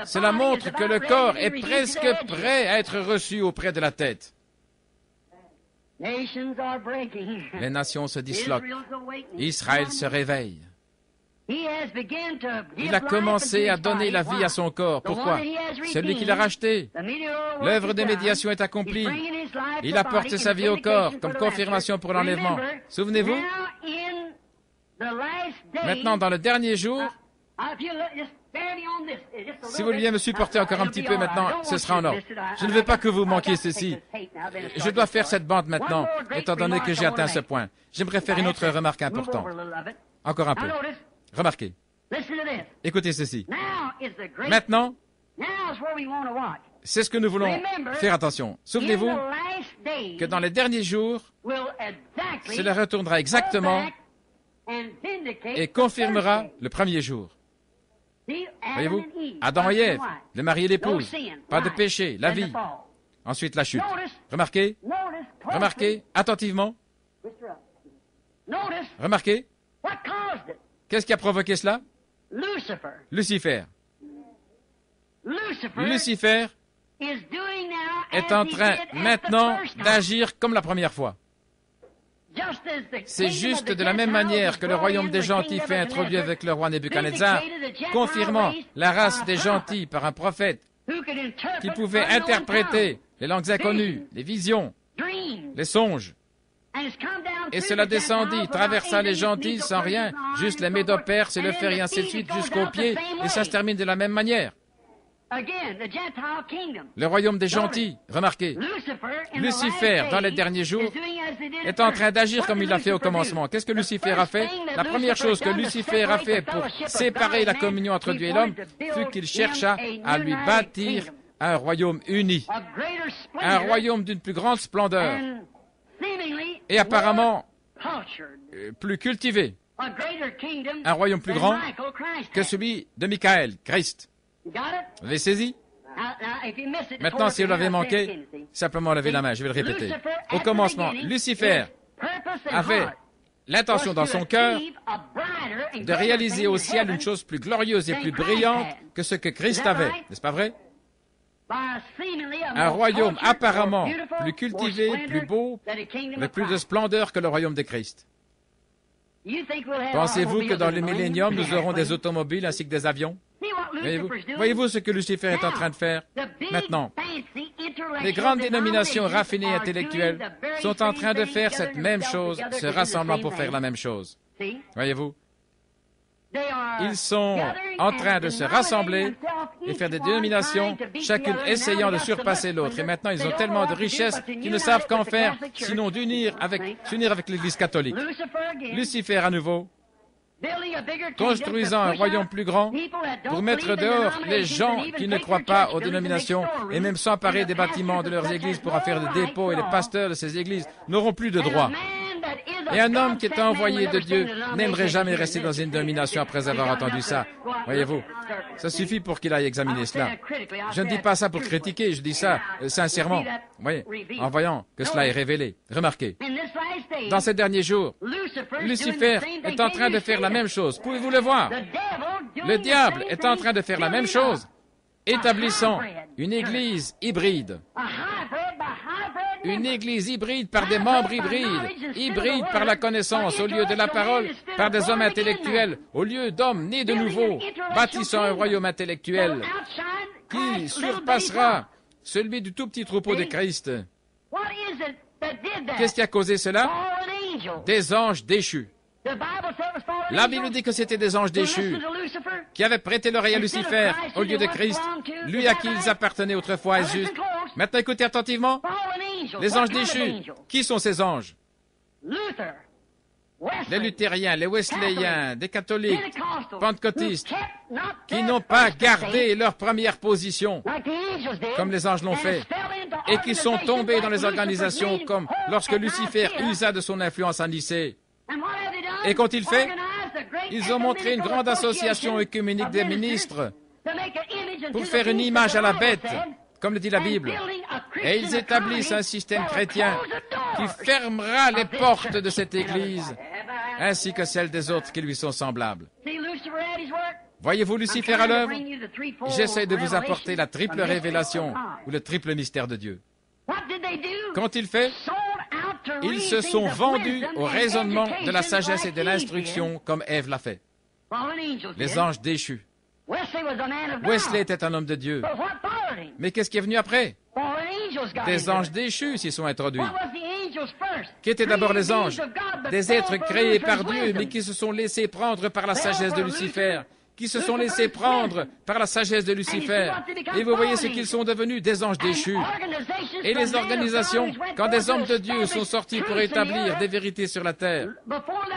cela montre que le corps est presque prêt à être reçu auprès de la tête. Les nations se disloquent. Israël se réveille. Il a commencé à donner la vie à son corps. Pourquoi? Celui qui l'a racheté. L'œuvre de médiation est accomplie. Il apporte sa vie au corps comme confirmation pour l'enlèvement. Souvenez-vous? Maintenant, dans le dernier jour, si vous vouliez me supporter encore un petit peu maintenant, ce sera en ordre. Je ne veux pas que vous manquiez ceci. Je dois faire cette bande maintenant, étant donné que j'ai atteint ce point. J'aimerais faire une autre remarque importante. Encore un peu. Remarquez. Écoutez ceci. Maintenant, c'est ce que nous voulons faire attention. Souvenez-vous que dans les derniers jours, cela retournera exactement et confirmera le premier jour. Voyez-vous? Adam et Ève, le mari et l'épouse, pas de péché, la vie. Ensuite, la chute. Remarquez? Remarquez attentivement. Remarquez? Qu'est-ce qui a provoqué cela? Lucifer. Lucifer est en train maintenant d'agir comme la première fois. C'est juste de la même manière que le royaume des gentils fut introduit avec le roi Nebuchadnezzar, confirmant la race des gentils par un prophète qui pouvait interpréter les langues inconnues, les visions, les songes. Et cela descendit, traversa les gentils sans rien, juste les Médo-Perses et le fer et ainsi de suite jusqu'aux pieds, et ça se termine de la même manière. Le royaume des gentils, remarquez, Lucifer, dans les derniers jours, est en train d'agir comme il l'a fait au commencement. Qu'est-ce que Lucifer a fait? La première chose que Lucifer a fait pour séparer la communion entre Dieu et l'homme fut qu'il chercha à lui bâtir un royaume uni, un royaume d'une plus grande splendeur et apparemment plus cultivé, un royaume plus grand que celui de Michael, Christ. Vous l'avez saisi? Maintenant, si vous l'avez manqué, simplement levez la main, je vais le répéter. Au commencement, Lucifer avait l'intention dans son cœur de réaliser au ciel une chose plus glorieuse et plus brillante que ce que Christ avait. N'est-ce pas vrai? Un royaume apparemment plus cultivé, plus beau, avec plus de splendeur que le royaume de Christ. Pensez-vous que dans le millénium, nous aurons des automobiles ainsi que des avions? Voyez-vous ce que Lucifer est en train de faire maintenant? Les grandes dénominations raffinées intellectuelles sont en train de faire cette même chose, se rassemblant pour faire la même chose. Voyez-vous? Ils sont en train de se rassembler et faire des dénominations, chacune essayant de surpasser l'autre. Et maintenant, ils ont tellement de richesses qu'ils ne savent qu'en faire, sinon s'unir avec l'Église catholique. Lucifer à nouveau, construisant un royaume plus grand pour mettre dehors les gens qui ne croient pas aux dénominations et même s'emparer des bâtiments de leurs églises pour en faire des dépôts, et les pasteurs de ces églises n'auront plus de droits. Et un homme qui est envoyé de Dieu n'aimerait jamais rester dans une domination après avoir entendu ça. Voyez-vous, ça suffit pour qu'il aille examiner cela. Je ne dis pas ça pour critiquer, je dis ça sincèrement. Voyez, en voyant que cela est révélé. Remarquez, dans ces derniers jours, Lucifer est en train de faire la même chose. Pouvez-vous le voir? Le diable est en train de faire la même chose, établissant une église hybride. Une église hybride par des membres hybrides par la connaissance, au lieu de la parole, par des hommes intellectuels, au lieu d'hommes nés de nouveau, bâtissant un royaume intellectuel qui surpassera celui du tout petit troupeau de Christ. Qu'est-ce qui a causé cela? Des anges déchus. La Bible dit que c'était des anges déchus qui avaient prêté l'oreille à Lucifer au lieu de Christ, lui à qui ils appartenaient autrefois. Est-ce juste? Maintenant, écoutez attentivement. Les anges déchus. Qui sont ces anges? Les luthériens, les wesleyens, des catholiques, pentecôtistes, qui n'ont pas gardé leur première position, comme les anges l'ont fait, et qui sont tombés dans les organisations, comme lorsque Lucifer usa de son influence en Nicée. Et qu'ont-ils fait? Ils ont montré une grande association œcuménique des ministres pour faire une image à la bête, comme le dit la Bible. Et ils établissent un système chrétien qui fermera les portes de cette Église, ainsi que celles des autres qui lui sont semblables. Voyez-vous Lucifer à l'œuvre? J'essaie de vous apporter la triple révélation ou le triple mystère de Dieu. Qu'ont-ils fait? Ils se sont vendus au raisonnement de la sagesse et de l'instruction, comme Ève l'a fait. Les anges déchus. Wesley était un homme de Dieu. Mais qu'est-ce qui est venu après? Des anges déchus s'y sont introduits. Qu'étaient d'abord les anges? Des êtres créés par Dieu, mais qui se sont laissés prendre par la sagesse de Lucifer. Qui se sont laissés prendre par la sagesse de Lucifer. Et vous voyez ce qu'ils sont devenus, des anges déchus. Et les organisations, quand des hommes de Dieu sont sortis pour établir des vérités sur la terre,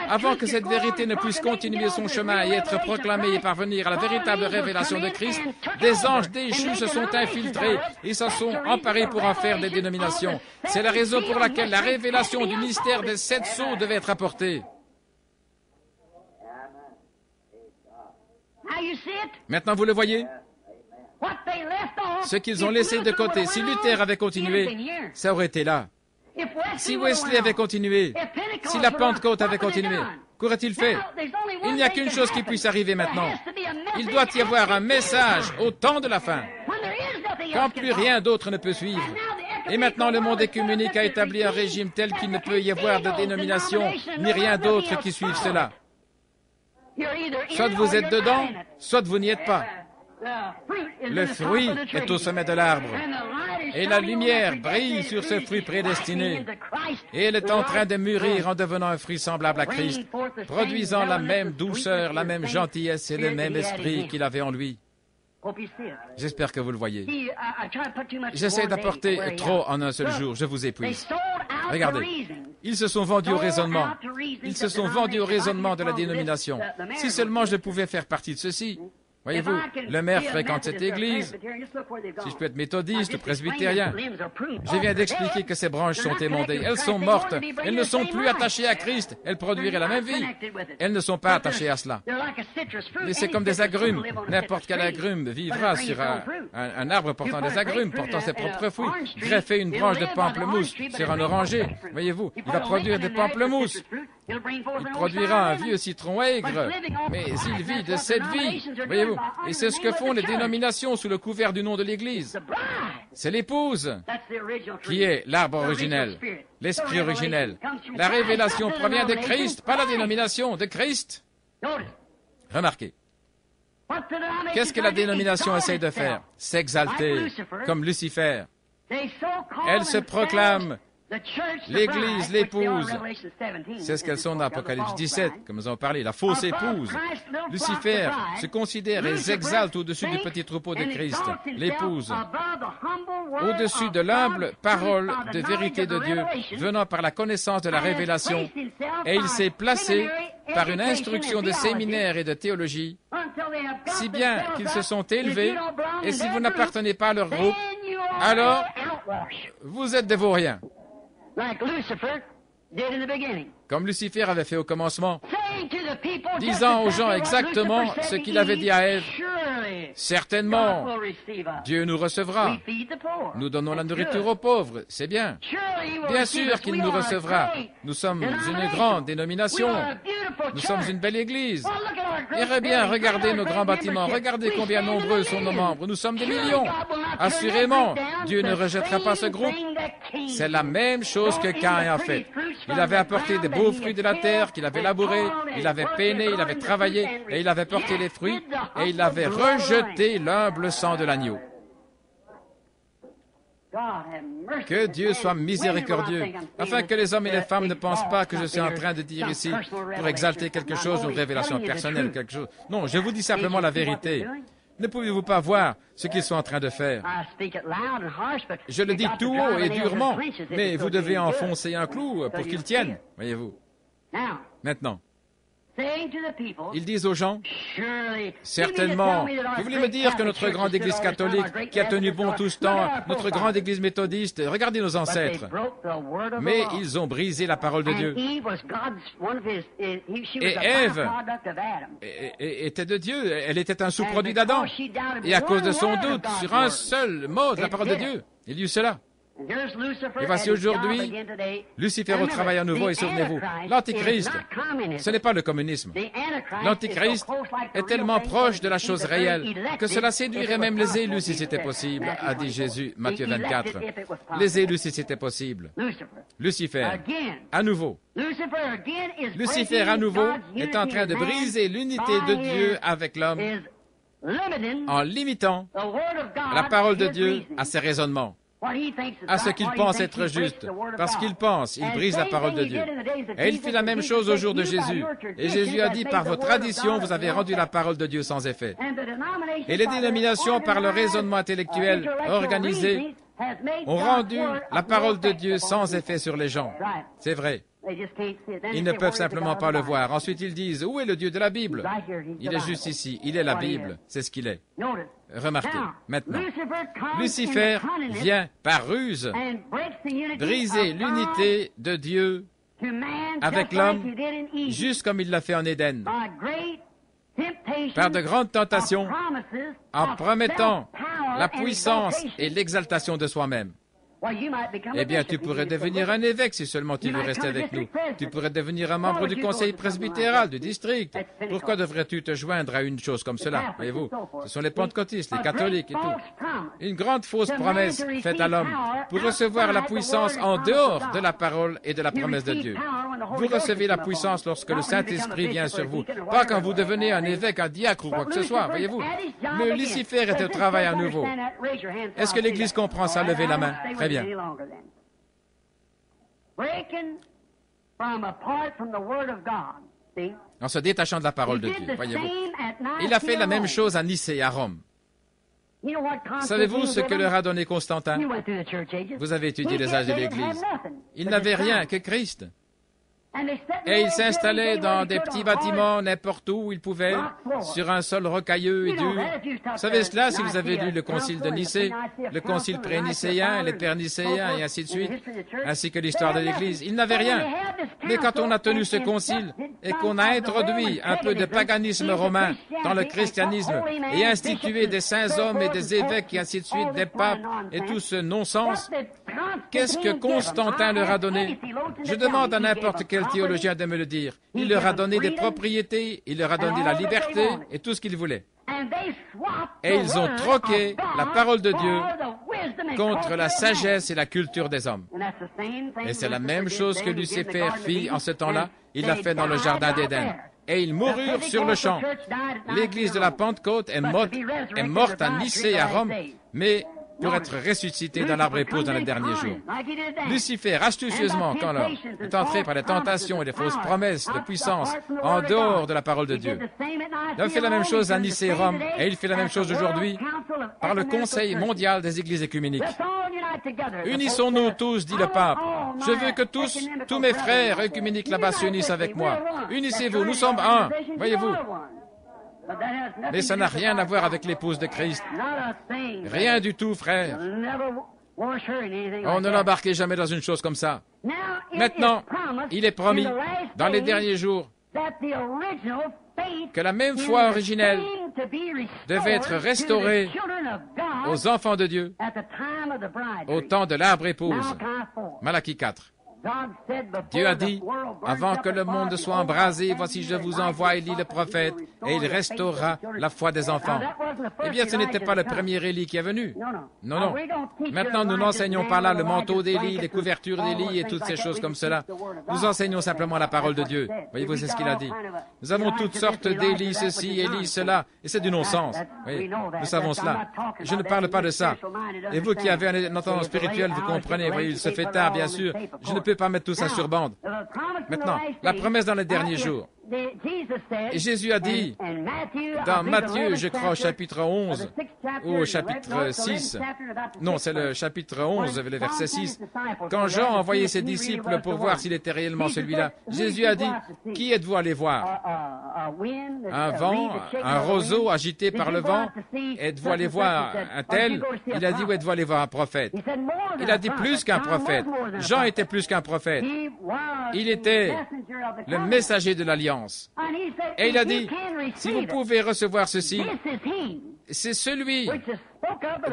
avant que cette vérité ne puisse continuer son chemin et être proclamée et parvenir à la véritable révélation de Christ, des anges déchus se sont infiltrés et s'en sont emparés pour en faire des dénominations. C'est la raison pour laquelle la révélation du mystère des 7 sceaux devait être apportée. Maintenant, vous le voyez? Ce qu'ils ont laissé de côté, si Luther avait continué, ça aurait été là. Si Wesley avait continué, si la Pentecôte avait continué, qu'aurait-il fait? Il n'y a qu'une chose qui puisse arriver maintenant. Il doit y avoir un message au temps de la fin, quand plus rien d'autre ne peut suivre. Et maintenant, le monde écuménique a établi un régime tel qu'il ne peut y avoir de dénomination, ni rien d'autre qui suive cela. Soit vous êtes dedans, soit vous n'y êtes pas. Le fruit est au sommet de l'arbre. Et la lumière brille sur ce fruit prédestiné. Et elle est en train de mûrir en devenant un fruit semblable à Christ, produisant la même douceur, la même gentillesse et le même esprit qu'il avait en lui. J'espère que vous le voyez. J'essaie d'apporter trop en un seul jour, je vous épuise. Regardez, ils se sont vendus au raisonnement. Ils se sont vendus au raisonnement de la dénomination. Si seulement je pouvais faire partie de ceci. Voyez-vous, le maire fréquente cette église. Si je peux être méthodiste ou presbytérien, je viens d'expliquer que ces branches sont émondées. Elles sont mortes. Elles ne sont plus attachées à Christ. Elles produiraient la même vie. Elles ne sont pas attachées à cela. Mais c'est comme des agrumes. N'importe quel agrume vivra sur un arbre portant des agrumes, portant ses propres fruits. Greffer une branche de pamplemousse sur un oranger, voyez-vous, il va produire des pamplemousses. Il produira un vieux citron aigre, mais il vit de cette vie, voyez-vous. Et c'est ce que font les dénominations sous le couvert du nom de l'Église. C'est l'épouse qui est l'arbre originel, l'esprit originel. La révélation provient de Christ, pas la dénomination, de Christ. Remarquez. Qu'est-ce que la dénomination essaye de faire? S'exalter, comme Lucifer. Elle se proclame l'Église, l'épouse. C'est ce qu'elles sont dans Apocalypse 17, comme nous avons parlé, la fausse épouse. Lucifer se considère et s'exalte au-dessus du petit troupeau de Christ, l'épouse, au-dessus de l'humble parole de vérité de Dieu, venant par la connaissance de la révélation, et il s'est placé par une instruction de séminaire et de théologie, si bien qu'ils se sont élevés, et si vous n'appartenez pas à leur groupe, alors vous êtes des vauriens. Comme Lucifer avait fait au commencement, disant aux gens exactement ce qu'il avait dit à Ève. Certainement, Dieu nous recevra. Nous donnons la nourriture aux pauvres, c'est bien. Bien sûr qu'il nous recevra. Nous sommes une grande dénomination. Nous sommes une belle église. Eh bien, regardez nos grands bâtiments. Regardez combien nombreux sont nos membres. Nous sommes des millions. Assurément, Dieu ne rejettera pas ce groupe. C'est la même chose que Caïn a fait. Il avait apporté des beaux fruits de la terre qu'il avait labourés, il avait peiné, il avait travaillé, et il avait porté les fruits, et il avait rejeté l'humble sang de l'agneau. Que Dieu soit miséricordieux, afin que les hommes et les femmes ne pensent pas que je suis en train de dire ici pour exalter quelque chose ou une révélation personnelle, quelque chose. Non, je vous dis simplement la vérité. Ne pouvez-vous pas voir ce qu'ils sont en train de faire? Je le dis tout haut et durement, mais vous devez enfoncer un clou pour qu'il tienne, voyez-vous. Maintenant, ils disent aux gens, certainement, vous voulez me dire que notre grande Église catholique, qui a tenu bon tout ce temps, notre grande Église méthodiste, regardez nos ancêtres, mais ils ont brisé la parole de Dieu. Et Ève était de Dieu, elle était un sous-produit d'Adam, et à cause de son doute sur un seul mot de la parole de Dieu, il y eut cela. Et voici aujourd'hui, Lucifer au travail à nouveau, et souvenez-vous, l'Antichrist, ce n'est pas le communisme. L'Antichrist est tellement proche de la chose réelle que cela séduirait même les élus si c'était possible, a dit Jésus, Matthieu 24. Les élus si c'était possible. Lucifer, à nouveau. Lucifer, à nouveau, est en train de briser l'unité de Dieu avec l'homme en limitant la parole de Dieu à ses raisonnements, à ce qu'il pense être juste, parce qu'il pense, il brise la parole de Dieu. Et il fit la même chose au jour de Jésus. Et Jésus a dit, par vos traditions, vous avez rendu la parole de Dieu sans effet. Et les dénominations, par leur raisonnement intellectuel organisé, ont rendu la parole de Dieu sans effet sur les gens. C'est vrai. Ils ne peuvent simplement pas le voir. Ensuite, ils disent, où est le Dieu de la Bible? Il est juste ici. Il est la Bible. C'est ce qu'il est. Remarquez, maintenant, Lucifer vient par ruse briser l'unité de Dieu avec l'homme, juste comme il l'a fait en Éden, par de grandes tentations, en promettant la puissance et l'exaltation de soi-même. Eh bien, tu pourrais devenir un évêque si seulement tu veux rester avec nous. Tu pourrais devenir un membre du conseil presbytéral du district. Pourquoi devrais-tu te joindre à une chose comme cela? Voyez-vous, ce sont les pentecôtistes, les catholiques et tout. Une grande fausse promesse faite à l'homme pour recevoir la puissance en dehors de la parole et de la promesse de Dieu. Vous recevez la puissance lorsque le Saint-Esprit vient sur vous, pas quand vous devenez un évêque, un diacre ou quoi que ce soit, voyez-vous. Mais Lucifer est au travail à nouveau. Est-ce que l'Église comprend ça? Levez la main. Très bien. En se détachant de la parole de Dieu, voyez-vous. Il a fait la même chose à Nicée, à Rome. Savez-vous ce que leur a donné Constantin? Vous avez étudié les âges de l'Église. Ils n'avaient rien que Christ. Et ils s'installaient dans des petits bâtiments n'importe où ils pouvaient, sur un sol rocailleux et dur. Vous savez cela si vous avez lu le concile de Nicée, le concile pré-nicéen, les pères nicéens et ainsi de suite, ainsi que l'histoire de l'Église. Ils n'avaient rien. Mais quand on a tenu ce concile et qu'on a introduit un peu de paganisme romain dans le christianisme et institué des saints hommes et des évêques et ainsi de suite, des papes et tout ce non-sens, qu'est-ce que Constantin leur a donné? Je demande à n'importe quel théologien de me le dire. Il leur a donné des propriétés, il leur a donné la liberté et tout ce qu'ils voulaient. Et ils ont troqué la parole de Dieu contre la sagesse et la culture des hommes. Et c'est la même chose que Lucifer fit en ce temps-là. Il l'a fait dans le jardin d'Éden. Et ils moururent sur le champ. L'église de la Pentecôte est morte à Nicée, à Rome, mais pour être ressuscité dans l'arbre épouse dans le dernier jour. Lucifer, astucieusement, quand l'homme est entré par les tentations et les fausses promesses de puissance en dehors de la parole de Dieu, il a fait la même chose à Nicée et Rome, et il fait la même chose aujourd'hui par le Conseil mondial des églises œcuméniques. Unissons-nous tous, dit le pape. Je veux que tous mes frères œcuméniques là-bas s'unissent avec moi. Unissez-vous, nous sommes un, voyez-vous. Mais ça n'a rien à voir avec l'épouse de Christ. Rien du tout, frère. On ne l'embarquait jamais dans une chose comme ça. Maintenant, il est promis, dans les derniers jours, que la même foi originelle devait être restaurée aux enfants de Dieu au temps de l'arbre épouse. Malachie 4. Dieu a dit, avant que le monde soit embrasé, voici je vous envoie Élie le prophète, et il restaurera la foi des enfants. Eh bien, ce n'était pas le premier Élie qui est venu. Non, non. Maintenant, nous n'enseignons pas là le manteau d'Élie, les couvertures d'Élie et toutes ces choses comme cela. Nous enseignons simplement la parole de Dieu. Voyez-vous, c'est ce qu'il a dit. Nous avons toutes sortes d'Élie, ceci, Élie, cela, et c'est du non-sens. Oui, nous savons cela. Je ne parle pas de ça. Et vous qui avez un entendement spirituel, vous comprenez, voyez, il se fait tard, bien sûr. Je ne peux pas mettre tout ça sur bande. Maintenant, la promesse dans les derniers jours. Et Jésus a dit, dans Matthieu, je crois au chapitre 11, ou au chapitre 6, non, c'est le chapitre 11, le verset 6, quand Jean a envoyé ses disciples pour voir s'il était réellement celui-là, Jésus a dit, qui êtes-vous allé voir? Un vent, un roseau agité par le vent? Êtes-vous allé voir un tel? Il a dit, où êtes-vous allé voir un prophète? Il a dit plus qu'un prophète. Jean était plus qu'un prophète. Il était le messager de l'Alliance. Et il a dit, si vous pouvez recevoir ceci, c'est celui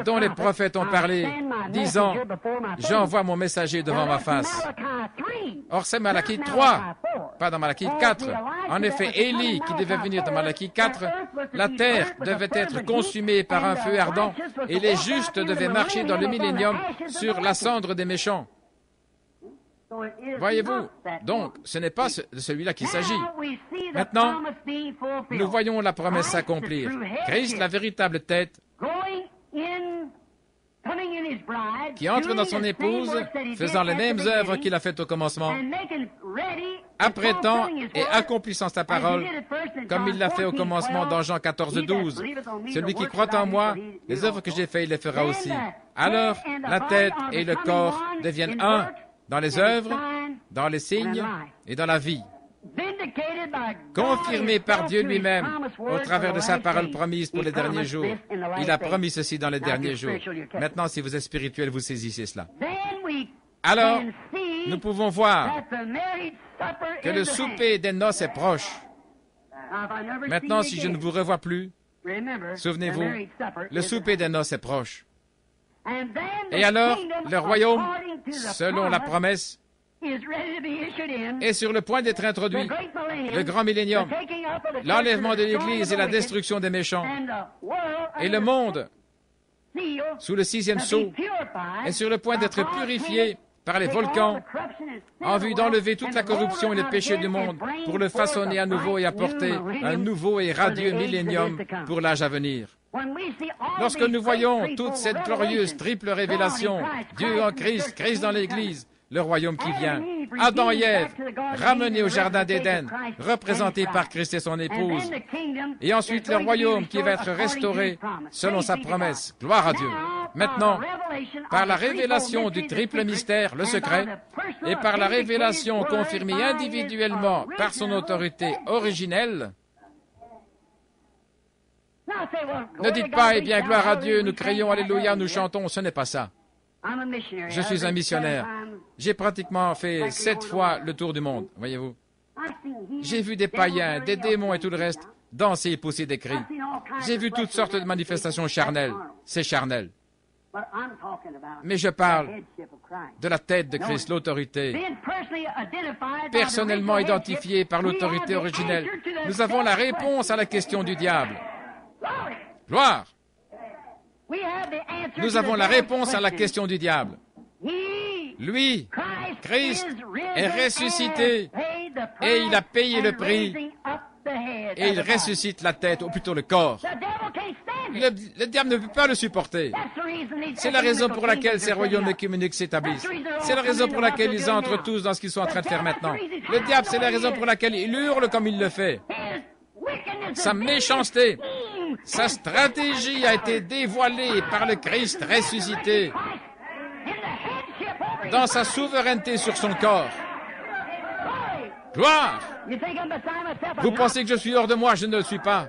dont les prophètes ont parlé, disant, j'envoie mon messager devant ma face. Or, c'est Malachie 3, pas dans Malachie 4. En effet, Élie, qui devait venir dans Malachie 4, la terre devait être consumée par un feu ardent, et les justes devaient marcher dans le millénium sur la cendre des méchants. Voyez-vous, donc, ce n'est pas de celui-là qu'il s'agit. Maintenant, nous voyons la promesse s'accomplir. Christ, la véritable tête, qui entre dans son épouse, faisant les mêmes œuvres qu'il a faites au commencement, apprêtant et accomplissant sa parole, comme il l'a fait au commencement dans Jean 14, 12. Celui qui croit en moi, les œuvres que j'ai faites, il les fera aussi. Alors, la tête et le corps deviennent un, dans les œuvres, dans les signes et dans la vie. Confirmé par Dieu lui-même au travers de sa parole promise pour les derniers jours. Il a promis ceci dans les derniers jours. Maintenant, si vous êtes spirituel, vous saisissez cela. Alors, nous pouvons voir que le souper des noces est proche. Maintenant, si je ne vous revois plus, souvenez-vous, le souper des noces est proche. Et alors, le royaume, selon la promesse, est sur le point d'être introduit, le grand millénium, l'enlèvement de l'Église et la destruction des méchants. Et le monde, sous le 6e sceau, est sur le point d'être purifié par les volcans, en vue d'enlever toute la corruption et les péchés du monde, pour le façonner à nouveau et apporter un nouveau et radieux millénium pour l'âge à venir. Lorsque nous voyons toute cette glorieuse triple révélation, Dieu en Christ, Christ dans l'Église, le royaume qui vient. Adam et Ève, ramenés au jardin d'Éden, représentés par Christ et son épouse. Et ensuite le royaume qui va être restauré selon sa promesse. Gloire à Dieu. Maintenant, par la révélation du triple mystère, le secret, et par la révélation confirmée individuellement par son autorité originelle, ne dites pas, eh bien, gloire à Dieu, nous crions, alléluia, nous chantons, ce n'est pas ça. Je suis un missionnaire. J'ai pratiquement fait 7 fois le tour du monde, voyez-vous. J'ai vu des païens, des démons et tout le reste danser et pousser des cris. J'ai vu toutes sortes de manifestations charnelles. C'est charnel. Mais je parle de la tête de Christ, l'autorité. Personnellement identifiée par l'autorité originelle, nous avons la réponse à la question du diable. Gloire! Nous avons la réponse à la question du diable. Lui, Christ, est ressuscité et il a payé le prix et il ressuscite la tête, ou plutôt le corps. Le diable ne peut pas le supporter. C'est la raison pour laquelle ces royaumes œcuméniques s'établissent. C'est la raison pour laquelle ils entrent tous dans ce qu'ils sont en train de faire maintenant. Le diable, c'est la raison pour laquelle il hurle comme il le fait. Sa méchanceté, sa stratégie a été dévoilée par le Christ ressuscité dans sa souveraineté sur son corps. Gloire! Vous pensez que je suis hors de moi? Je ne le suis pas.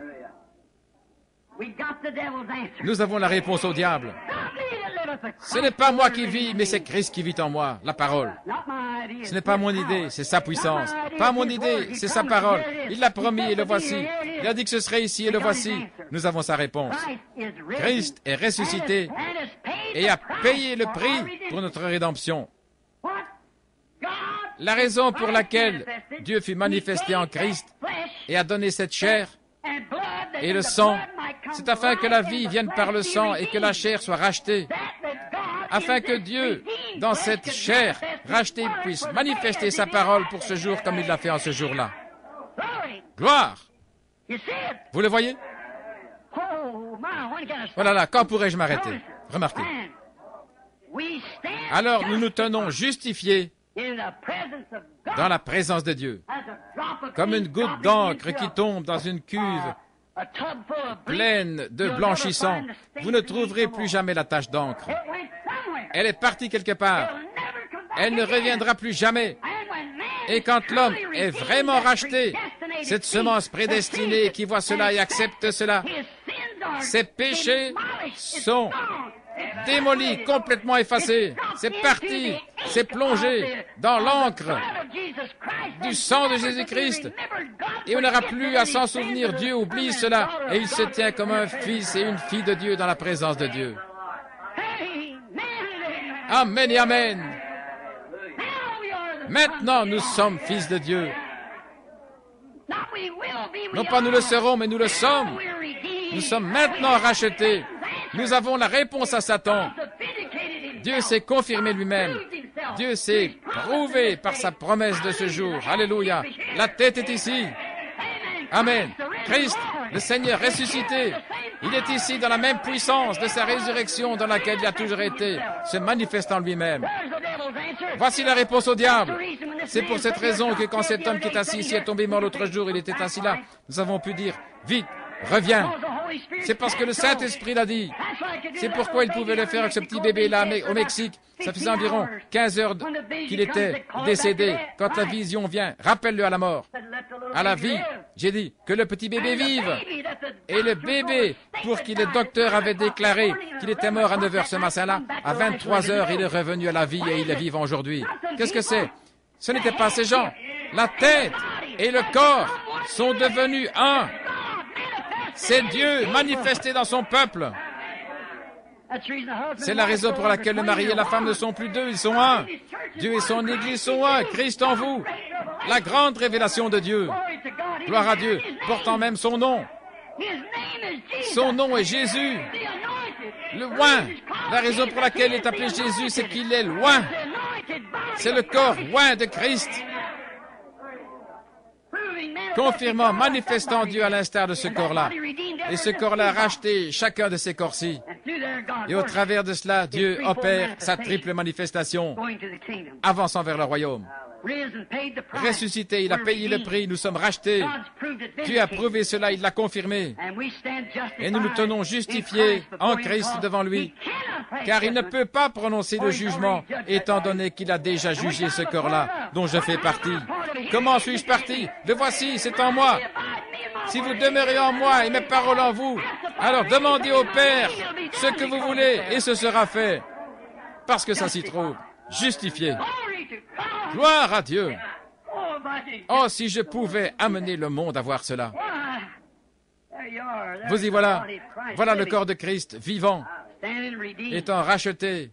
Nous avons la réponse au diable. Ce n'est pas moi qui vis, mais c'est Christ qui vit en moi, la parole. Ce n'est pas mon idée, c'est sa puissance. Pas mon idée, c'est sa parole. Il l'a promis et le voici. Il a dit que ce serait ici et le voici. Nous avons sa réponse. Christ est ressuscité et a payé le prix pour notre rédemption. La raison pour laquelle Dieu fut manifesté en Christ et a donné cette chair et le sang, c'est afin que la vie vienne par le sang et que la chair soit rachetée, afin que Dieu, dans cette chair rachetée, puisse manifester sa parole pour ce jour comme il l'a fait en ce jour-là. Gloire! Vous le voyez? Oh là là, quand pourrais-je m'arrêter? Remarquez. Alors nous nous tenons justifiés dans la présence de Dieu, comme une goutte d'encre qui tombe dans une cuve pleine de blanchissant. Vous ne trouverez plus jamais la tache d'encre. Elle est partie quelque part. Elle ne reviendra plus jamais. Et quand l'homme est vraiment racheté, cette semence prédestinée qui voit cela et accepte cela, ses péchés sont démolis, complètement effacés. C'est parti, c'est plongé dans l'encre du sang de Jésus-Christ. Et on n'aura plus à s'en souvenir. Dieu oublie cela et il se tient comme un fils et une fille de Dieu dans la présence de Dieu. Amen et amen. Maintenant, nous sommes fils de Dieu. Non pas nous le serons, mais nous le sommes. Nous sommes maintenant rachetés. Nous avons la réponse à Satan. Dieu s'est confirmé lui-même. Dieu s'est prouvé par sa promesse de ce jour. Alléluia. La tête est ici. Amen. Christ, le Seigneur ressuscité, il est ici dans la même puissance de sa résurrection dans laquelle il a toujours été, se manifestant lui-même. Voici la réponse au diable. C'est pour cette raison que quand cet homme qui est assis ici est tombé mort l'autre jour, il était assis là, nous avons pu dire, vite, reviens. C'est parce que le Saint-Esprit l'a dit. C'est pourquoi il pouvait le faire avec ce petit bébé-là au Mexique. Ça faisait environ 15 heures qu'il était décédé. Quand la vision vient, rappelle-le à la mort, à la vie. J'ai dit que le petit bébé vive. Et le bébé, pour qui le docteur avait déclaré qu'il était mort à 9 heures ce matin-là, à 23 heures, il est revenu à la vie et il est vivant aujourd'hui. Qu'est-ce que c'est? Ce n'était pas ces gens. La tête et le corps sont devenus un. C'est Dieu manifesté dans son peuple. C'est la raison pour laquelle le mari et la femme ne sont plus deux, ils sont un. Dieu et son Église sont un, Christ en vous. La grande révélation de Dieu. Gloire à Dieu, portant même son nom. Son nom est Jésus. Le oint. La raison pour laquelle il est appelé Jésus, c'est qu'il est loin. C'est le corps oint de Christ. Confirmant, manifestant Dieu à l'instar de ce corps-là. Et ce corps-là a racheté chacun de ces corps-ci. Et au travers de cela, Dieu opère sa triple manifestation, avançant vers le royaume. Ressuscité, il a payé le prix, nous sommes rachetés. Dieu a prouvé cela, il l'a confirmé. Et nous nous tenons justifiés en Christ devant lui, car il ne peut pas prononcer le jugement, étant donné qu'il a déjà jugé ce corps-là, dont je fais partie. Comment suis-je parti? Le voici, c'est en moi. Si vous demeurez en moi et mes paroles en vous, alors demandez au Père ce que vous voulez, et ce sera fait, parce que ça s'y trouve. Justifié. Gloire à Dieu. Oh, si je pouvais amener le monde à voir cela. Vous y voilà. Voilà le corps de Christ, vivant, étant racheté.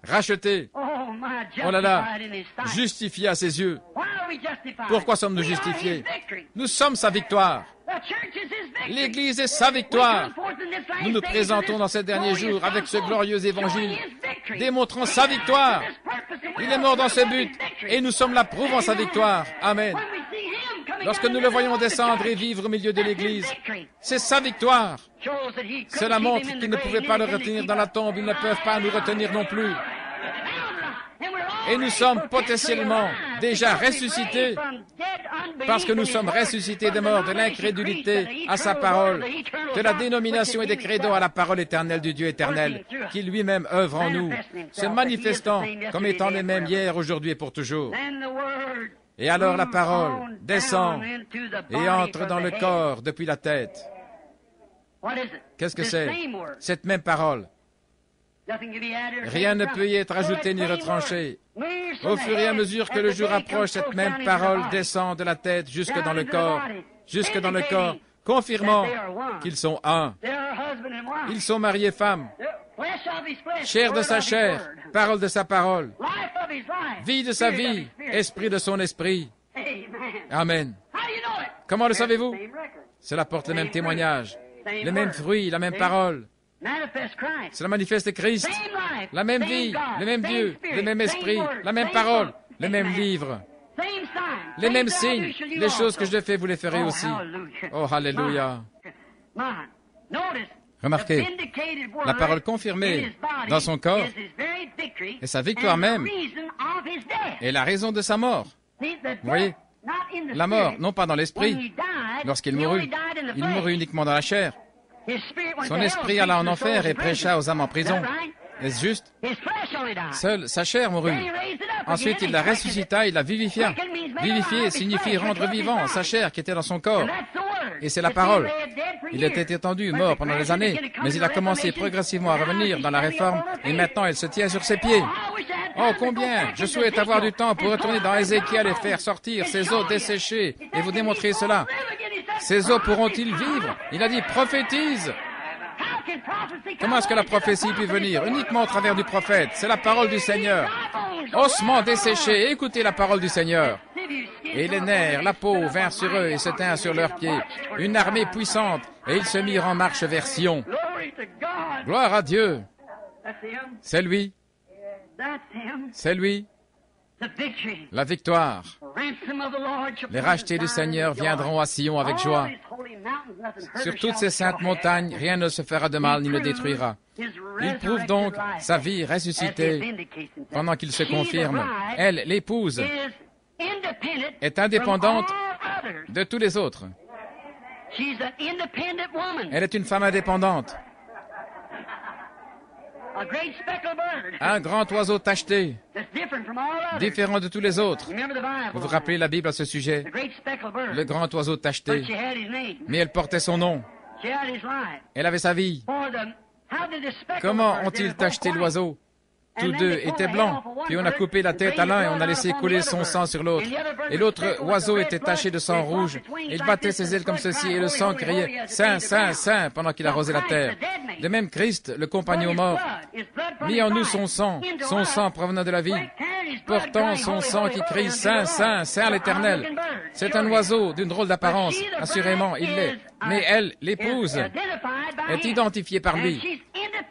Racheté. Oh là là, justifié à ses yeux. Pourquoi sommes-nous justifiés? Nous sommes sa victoire. L'Église est sa victoire. Nous nous présentons dans ces derniers jours avec ce glorieux évangile, démontrant sa victoire. Il est mort dans ce but, et nous sommes là prouvant sa victoire. Amen. Lorsque nous le voyons descendre et vivre au milieu de l'Église, c'est sa victoire. Cela montre qu'ils ne pouvaient pas le retenir dans la tombe, ils ne peuvent pas nous retenir non plus. Et nous sommes potentiellement déjà ressuscités parce que nous sommes ressuscités des morts, de l'incrédulité à sa parole, de la dénomination et des credos à la parole éternelle du Dieu éternel, qui lui-même œuvre en nous, se manifestant comme étant les mêmes hier, aujourd'hui et pour toujours. Et alors la parole descend et entre dans le corps depuis la tête. Qu'est-ce que c'est? Cette même parole. Rien ne peut y être ajouté ni retranché. Au fur et à mesure que le jour approche, cette même parole descend de la tête jusque dans le corps, confirmant qu'ils sont un. Ils sont mariés femmes, chair de sa chair, parole de sa parole, vie de sa vie, esprit de son esprit. Amen. Comment le savez-vous? Cela porte le même témoignage, le même fruit, la même parole. Cela manifeste Christ, la même vie, le même Dieu, le même esprit, la même parole, le même livre, les mêmes signes. Les choses que je fais, vous les ferez aussi. Oh, alléluia. Remarquez, la parole confirmée dans son corps est sa victoire même et la raison de sa mort. Vous voyez, la mort, non pas dans l'esprit. Lorsqu'il mourut, il mourut uniquement dans la chair. Son esprit alla en enfer et prêcha aux âmes en prison. Est-ce juste? Seule sa chair mourut. Ensuite, il la ressuscita, il la vivifia. Vivifier signifie rendre vivant sa chair qui était dans son corps. Et c'est la parole. Il était étendu, mort pendant des années, mais il a commencé progressivement à revenir dans la réforme et maintenant il se tient sur ses pieds. Oh, combien! Je souhaite avoir du temps pour retourner dans Ézéchiel et faire sortir ces eaux desséchées et vous démontrer cela. Ces eaux pourront-ils vivre? Il a dit, prophétise. Comment est-ce que la prophétie peut venir? Uniquement au travers du prophète. C'est la parole du Seigneur. Ossements desséchés, écoutez la parole du Seigneur. Et les nerfs, la peau vinrent sur eux et se tinrent sur leurs pieds. Une armée puissante, et ils se mirent en marche vers Sion. Gloire à Dieu. C'est lui. C'est lui. La victoire. Les rachetés du Seigneur viendront à Sion avec joie. Sur toutes ces saintes montagnes, rien ne se fera de mal ni ne détruira. Il prouve donc sa vie ressuscitée pendant qu'il se confirme. Elle, l'épouse, est indépendante de tous les autres. Elle est une femme indépendante. Un grand oiseau tacheté, différent de tous les autres. Vous vous rappelez la Bible à ce sujet? Le grand oiseau tacheté. Mais elle portait son nom. Elle avait sa vie. Comment ont-ils tacheté l'oiseau? Tous deux étaient blancs, puis on a coupé la tête à l'un et on a laissé couler son sang sur l'autre. Et l'autre oiseau était taché de sang rouge. Il battait ses ailes comme ceci et le sang criait « Saint, Saint, Saint » pendant qu'il arrosait la terre. De même Christ, le compagnon mort, mit en nous son sang provenant de la vie, portant son sang qui crie « Saint, Saint, Saint l'Éternel ». C'est un oiseau d'une drôle d'apparence, assurément il l'est. Mais elle, l'épouse, est identifiée par lui.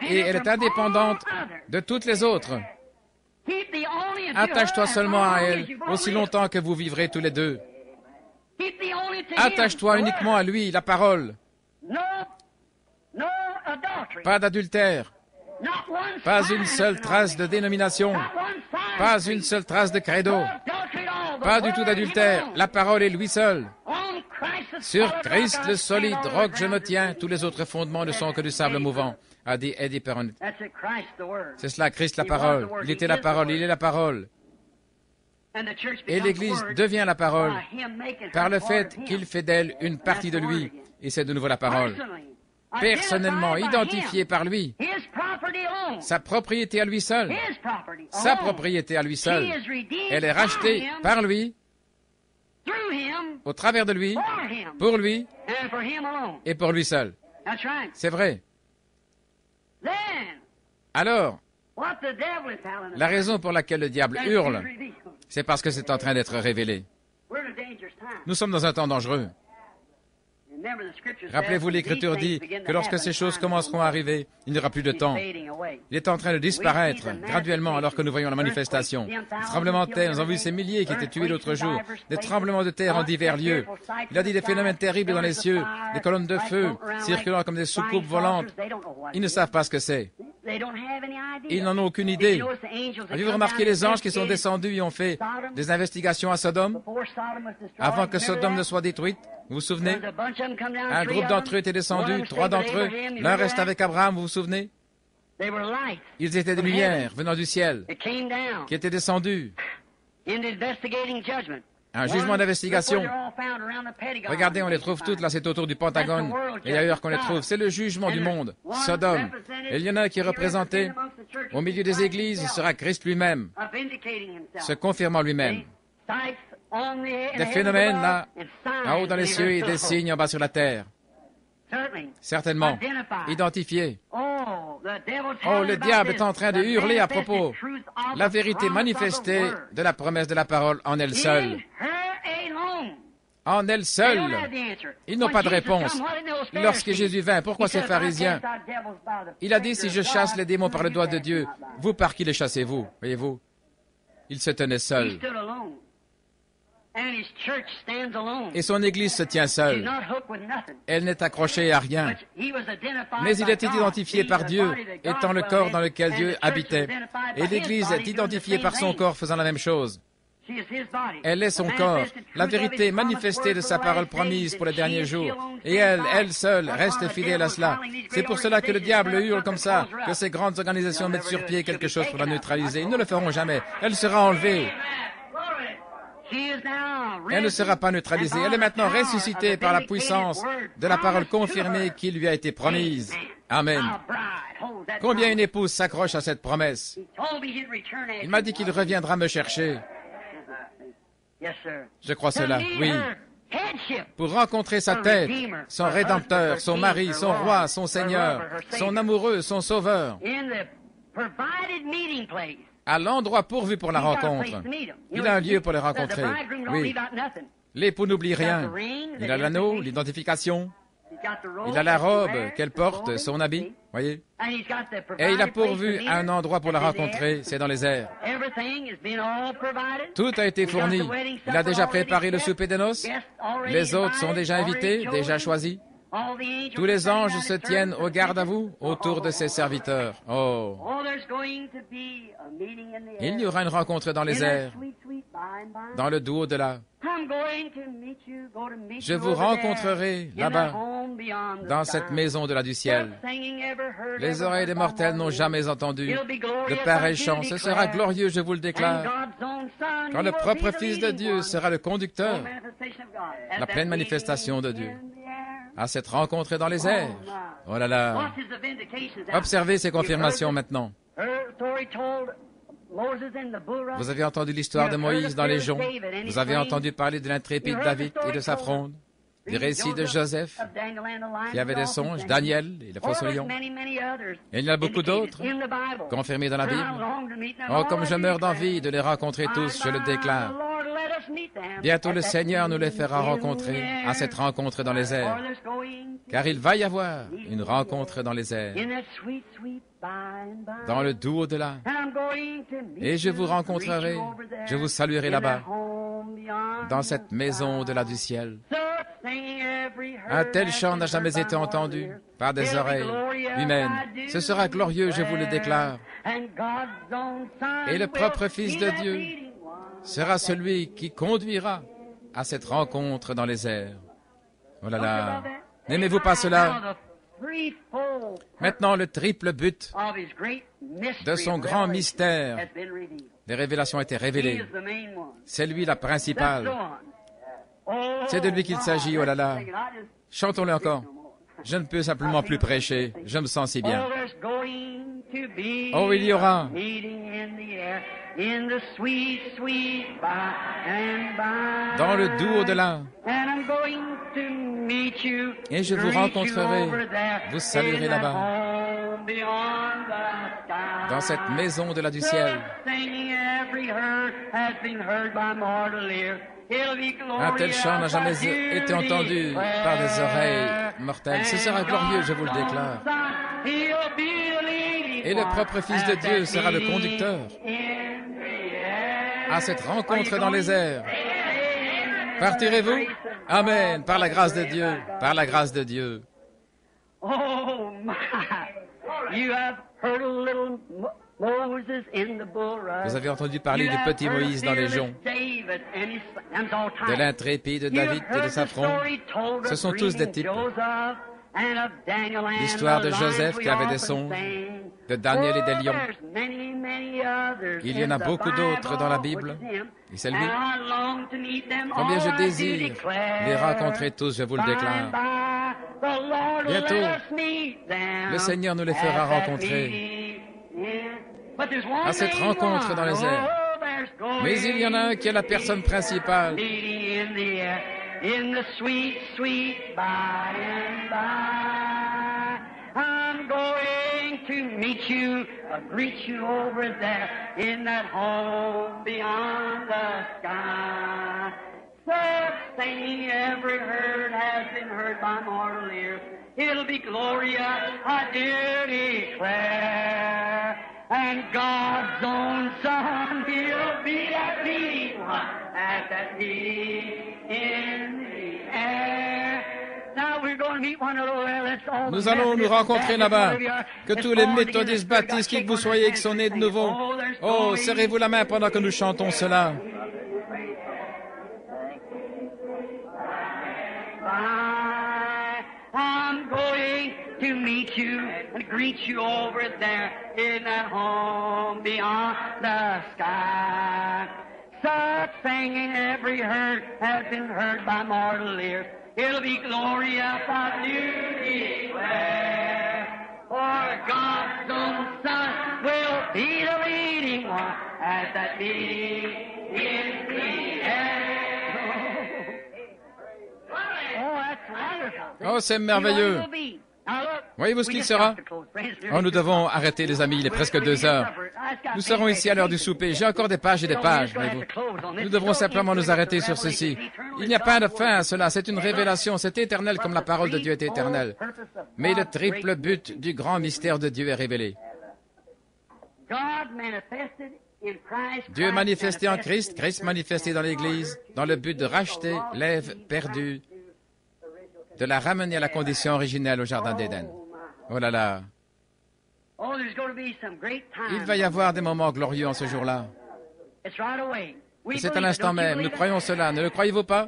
Et elle est indépendante de toutes les autres. Attache-toi seulement à elle, aussi longtemps que vous vivrez tous les deux. Attache-toi uniquement à lui, la parole. Pas d'adultère, Pas une seule trace de dénomination, pas une seule trace de credo, pas du tout d'adultère. La parole est lui seul. Sur Christ, le solide roc, je me tiens. Tous les autres fondements ne sont que du sable mouvant, a dit Eddie Perron. C'est cela, Christ, la parole. Il était la parole, il est la parole. Et l'Église devient la parole par le fait qu'il fait d'elle une partie de lui. Et c'est de nouveau la parole. Personnellement identifié par lui. Sa propriété à lui seul. Sa propriété à lui seul. Elle est rachetée par lui, au travers de lui, pour lui et pour lui seul. C'est vrai. Alors, la raison pour laquelle le diable hurle, c'est parce que c'est en train d'être révélé. Nous sommes dans un temps dangereux. Rappelez-vous, l'Écriture dit que lorsque ces choses commenceront à arriver, il n'y aura plus de temps. Il est en train de disparaître graduellement alors que nous voyons la manifestation. Les tremblements de terre, nous avons vu ces milliers qui étaient tués l'autre jour. Des tremblements de terre en divers lieux. Il a dit des phénomènes terribles dans les cieux, des colonnes de feu circulant comme des soucoupes volantes. Ils ne savent pas ce que c'est. Ils n'en ont aucune idée. Avez-vous remarqué les anges qui sont descendus et ont fait des investigations à Sodome avant que Sodome ne soit détruite? Vous vous souvenez? Un groupe d'entre eux était descendu, 3 d'entre eux. L'un reste avec Abraham, vous vous souvenez? Ils étaient des lumières venant du ciel qui étaient descendus. Un jugement d'investigation. Regardez, on les trouve toutes là, c'est autour du Pentagone et ailleurs qu'on les trouve. C'est le jugement du monde, Sodome. Et il y en a qui est représenté au milieu des églises, il sera Christ lui-même, se confirmant lui-même. Des phénomènes là, en haut dans les cieux et des signes en bas sur la terre. Certainement. Identifiés. Oh, le diable est en train de hurler à propos. La vérité manifestée de la promesse de la parole en elle seule. En elle seule. Ils n'ont pas de réponse. Lorsque Jésus vint, pourquoi ces pharisiens? Il a dit, si je chasse les démons par le doigt de Dieu, vous par qui les chassez-vous? Voyez-vous? Il se tenait seul. Et son Église se tient seule. Elle n'est accrochée à rien. Mais il était identifié par Dieu, étant le corps dans lequel Dieu habitait. Et l'Église est identifiée par son corps faisant la même chose. Elle est son corps, la vérité manifestée de sa parole promise pour les derniers jours. Et elle seule, reste fidèle à cela. C'est pour cela que le diable hurle comme ça, que ces grandes organisations mettent sur pied quelque chose pour la neutraliser. Ils ne le feront jamais. Elle sera enlevée. Elle ne sera pas neutralisée. Elle est maintenant ressuscitée par la puissance de la parole confirmée qui lui a été promise. Amen. Combien une épouse s'accroche à cette promesse? Il m'a dit qu'il reviendra me chercher. Je crois cela, oui. Pour rencontrer sa tête, son Rédempteur, son mari, son roi, son Seigneur, son amoureux, son Sauveur. À l'endroit pourvu pour la rencontre. Il a un lieu pour les rencontrer. Oui. L'époux n'oublie rien. Il a l'anneau, l'identification. Il a la robe qu'elle porte, son habit. Voyez. Et il a pourvu un endroit pour la rencontrer, c'est dans les airs. Tout a été fourni. Il a déjà préparé le souper des noces. Les autres sont déjà invités, déjà choisis. Tous les anges se tiennent au garde à vous autour de ses serviteurs. Oh! Il y aura une rencontre dans les airs, dans le doux au-delà. Je vous rencontrerai là-bas, dans cette maison de là du ciel. Les oreilles des mortels n'ont jamais entendu de pareils chants. Ce sera glorieux, je vous le déclare. Quand le propre Fils de Dieu sera le conducteur, la pleine manifestation de Dieu. À cette rencontre dans les airs. Oh là là. Observez ces confirmations maintenant. Vous avez entendu l'histoire de Moïse dans les joncs. Vous avez entendu parler de l'intrépide David et de sa fronde. Des récits de Joseph, qui avait des songes, Daniel et le faux lion. Et il y en a beaucoup d'autres, confirmés dans la Bible. Oh, comme je meurs d'envie de les rencontrer tous, je le déclare. Bientôt le Seigneur nous les fera rencontrer à cette rencontre dans les airs. Car il va y avoir une rencontre dans les airs, dans le doux au-delà. Et je vous rencontrerai, je vous saluerai là-bas, dans cette maison au-delà du ciel. Un tel chant n'a jamais été entendu par des oreilles humaines. Ce sera glorieux, je vous le déclare. Et le propre Fils de Dieu sera celui qui conduira à cette rencontre dans les airs. Oh là là, n'aimez-vous pas cela? Maintenant, le triple but de son grand mystère, les révélations ont été révélées. C'est lui la principale. C'est de lui qu'il s'agit, oh là là. Chantons-le encore. Je ne peux simplement plus prêcher, je me sens si bien. Oh, il y aura dans le doux au-delà, et je vous rencontrerai, vous saluerez là-bas, dans cette maison au-delà du ciel. Un tel chant n'a jamais été entendu par des oreilles mortelles. Ce sera glorieux, je vous le déclare. Et le propre Fils de Dieu sera le conducteur à cette rencontre dans les airs. Partirez-vous? Amen, par la grâce de Dieu, par la grâce de Dieu. Oh my! You have heard a little Moses in the bulrush. Vous avez entendu parler du petit Moïse dans les joncs, de l'intrépide David et de sa fronde. Ce sont tous des types. L'histoire de Joseph qui avait des songes, de Daniel et des lions. Il y en a beaucoup d'autres dans la Bible, et c'est lui. Combien je désire les rencontrer tous, je vous le déclare. Bientôt, le Seigneur nous les fera rencontrer à cette rencontre dans les airs. Mais il y en a un qui est la personne principale. In the sweet, sweet by and by, I'm going to meet you, greet you over there in that home beyond the sky. Such singing every heard has been heard by mortal ears. It'll be glorious, I do declare. And God's own Son, He'll be that leading one at that meeting in the air. Now we're going to meet one another. Let's all. Nous allons nous rencontrer là-bas. Que tous les méthodistes, baptistes, qui que vous soyez, qui sont nés de nouveau. Oh, serrez-vous la main pendant que nous chantons cela. I'm going to meet you and greet you over there in that home beyond the sky. Such singing every heard has been heard by mortal ears. It'll be glorious, I do declare. For God's own Son will be the leading one at that meeting in the air. Oh, c'est merveilleux. Voyez-vous ce qu'il sera? Oh, nous devons arrêter, les amis, il est presque 2 heures. Nous serons ici à l'heure du souper. J'ai encore des pages et des pages, voyez-vous. Nous devrons simplement nous arrêter sur ceci. Il n'y a pas de fin à cela. C'est une révélation. C'est éternel comme la parole de Dieu est éternelle. Mais le triple but du grand mystère de Dieu est révélé. Dieu manifesté en Christ, Christ manifesté dans l'Église, dans le but de racheter l'Ève perdue, de la ramener à la condition originelle au Jardin d'Éden. Oh là là! Il va y avoir des moments glorieux en ce jour-là. Et c'est à l'instant même. Nous croyons cela. Ne le croyez-vous pas?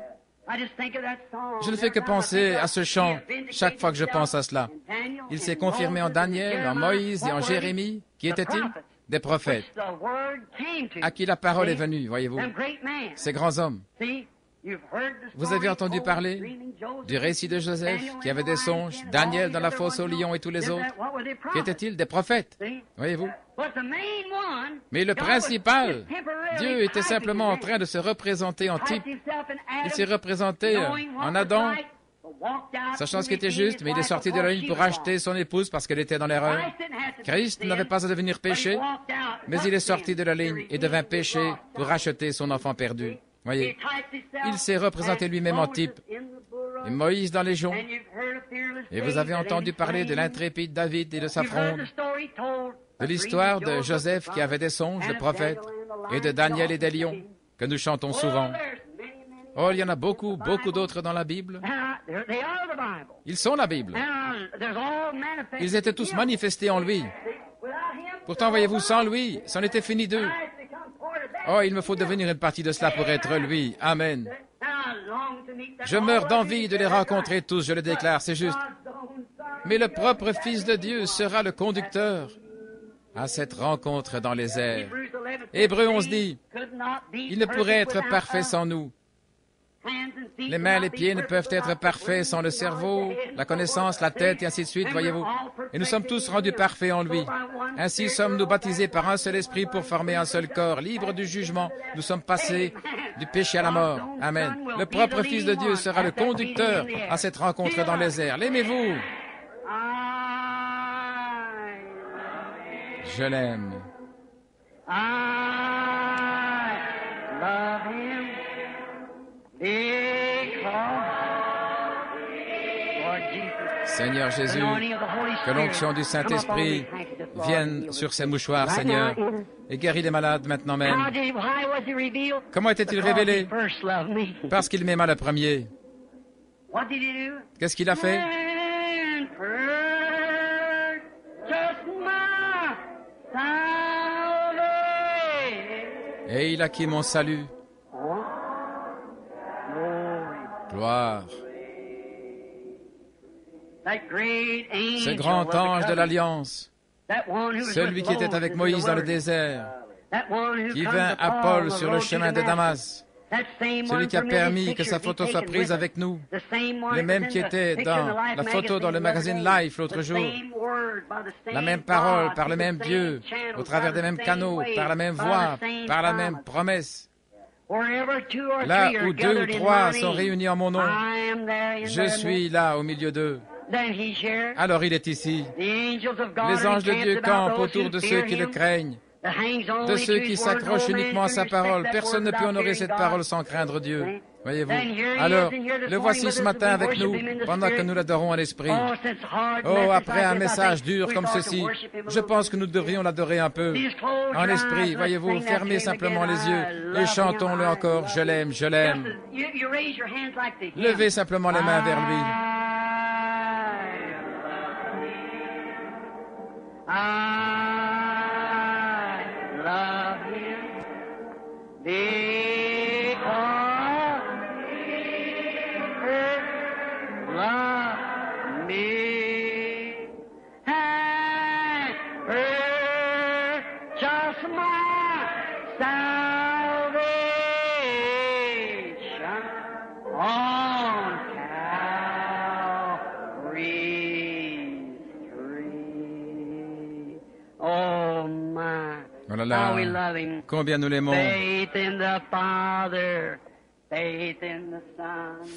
Je ne fais que penser à ce chant chaque fois que je pense à cela. Il s'est confirmé en Daniel, en Moïse et en Jérémie. Qui étaient-ils? Des prophètes, à qui la parole est venue, voyez-vous. Ces grands hommes. Vous avez entendu parler du récit de Joseph, qui avait des songes, Daniel dans la fosse aux lions et tous les autres. Qui étaient-ils? Des prophètes, voyez-vous. Mais le principal, Dieu était simplement en train de se représenter en type. Il s'est représenté en Adam, sachant ce qui était juste, mais il est sorti de la ligne pour racheter son épouse parce qu'elle était dans l'erreur. Christ n'avait pas à devenir péché, mais il est sorti de la ligne et devint péché pour racheter son enfant perdu. Voyez, il s'est représenté lui-même en type. Et Moïse dans les joncs. Et vous avez entendu parler de l'intrépide David et de sa fronde, de l'histoire de Joseph qui avait des songes, le prophète, et de Daniel et des lions, que nous chantons souvent. Oh, il y en a beaucoup, beaucoup d'autres dans la Bible. Ils sont la Bible. Ils étaient tous manifestés en lui. Pourtant, voyez-vous, sans lui, c'en était fini d'eux. Oh, il me faut devenir une partie de cela pour être lui. Amen. Je meurs d'envie de les rencontrer tous, je le déclare, c'est juste. Mais le propre Fils de Dieu sera le conducteur à cette rencontre dans les airs. Hébreux 11 dit, il ne pourrait être parfait sans nous. Les mains et les pieds ne peuvent être parfaits sans le cerveau, la connaissance, la tête, et ainsi de suite, voyez-vous. Et nous sommes tous rendus parfaits en lui. Ainsi sommes-nous baptisés par un seul esprit pour former un seul corps, libre du jugement. Nous sommes passés du péché à la mort. Amen. Le propre Fils de Dieu sera le conducteur à cette rencontre dans les airs. L'aimez-vous? Je l'aime. Seigneur Jésus, que l'onction du Saint-Esprit vienne sur ces mouchoirs, Seigneur, et guéris les malades maintenant même. Comment était-il révélé? Parce qu'il m'aima le premier. Qu'est-ce qu'il a fait? Et il acquit mon salut. Gloire. Ce grand ange de l'Alliance, celui qui était avec Moïse dans le désert, qui vint à Paul sur le chemin de Damas, celui qui a permis que sa photo soit prise avec nous, le même qui était dans la photo dans le magazine Life l'autre jour, la même parole par le même Dieu, au travers des mêmes canaux, par la même voix, par la même promesse. Là où 2 ou 3 sont réunis en mon nom, je suis là au milieu d'eux. Alors il est ici. Les anges de Dieu campent autour de ceux qui le craignent, de ceux qui s'accrochent uniquement à sa parole. Personne ne peut honorer cette parole sans craindre Dieu. Voyez-vous. Alors, le voici ce matin avec nous, pendant que nous l'adorons à l'esprit. Oh, après un message dur comme ceci, je pense que nous devrions l'adorer un peu. En esprit, voyez-vous, fermez simplement les yeux et chantons-le encore. Je l'aime, je l'aime. Levez simplement les mains vers lui. I love him because he loved me and purchased my salvation on Calvary's tree. Oh my. Oh là là, combien nous l'aimons.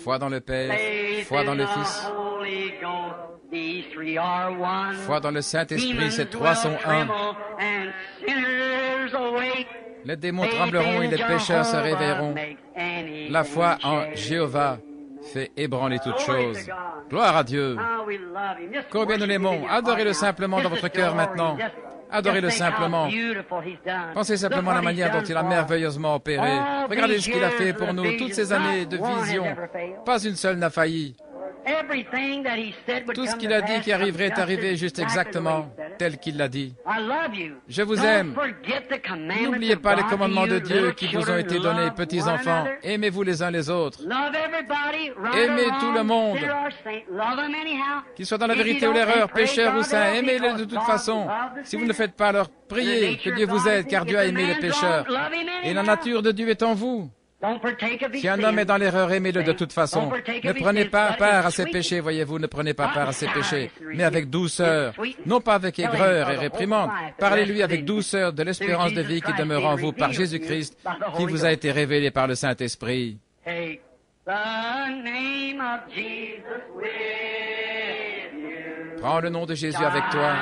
Foi dans le Père, foi dans le Fils, foi dans le Saint-Esprit, ces trois sont un. Les démons trembleront et les pécheurs se réveilleront. La foi en Jéhovah fait ébranler toutes choses. Gloire à Dieu. Combien nous l'aimons. Adorez-le simplement dans votre cœur maintenant. Adorez-le simplement. Pensez simplement à la manière dont il a merveilleusement opéré. Regardez ce qu'il a fait pour nous, toutes ces années de vision. Pas une seule n'a failli. Tout ce qu'il a dit qui arriverait est arrivé juste exactement tel qu'il l'a dit. Je vous aime. N'oubliez pas les commandements de Dieu qui vous ont été donnés, petits enfants. Aimez-vous les uns les autres. Aimez tout le monde. Qu'il soit dans la vérité ou l'erreur, pécheur ou saint, aimez-les de toute façon. Si vous ne le faites pas, alors priez que Dieu vous aide, car Dieu a aimé les pécheurs. Et la nature de Dieu est en vous. Si un homme est dans l'erreur, aimez-le de toute façon. Ne prenez pas part à ses péchés, voyez-vous, ne prenez pas part à ses péchés, mais avec douceur, non pas avec aigreur et réprimande. Parlez-lui avec douceur de l'espérance de vie qui demeure en vous par Jésus-Christ, qui vous a été révélé par le Saint-Esprit. Prends le nom de Jésus avec toi.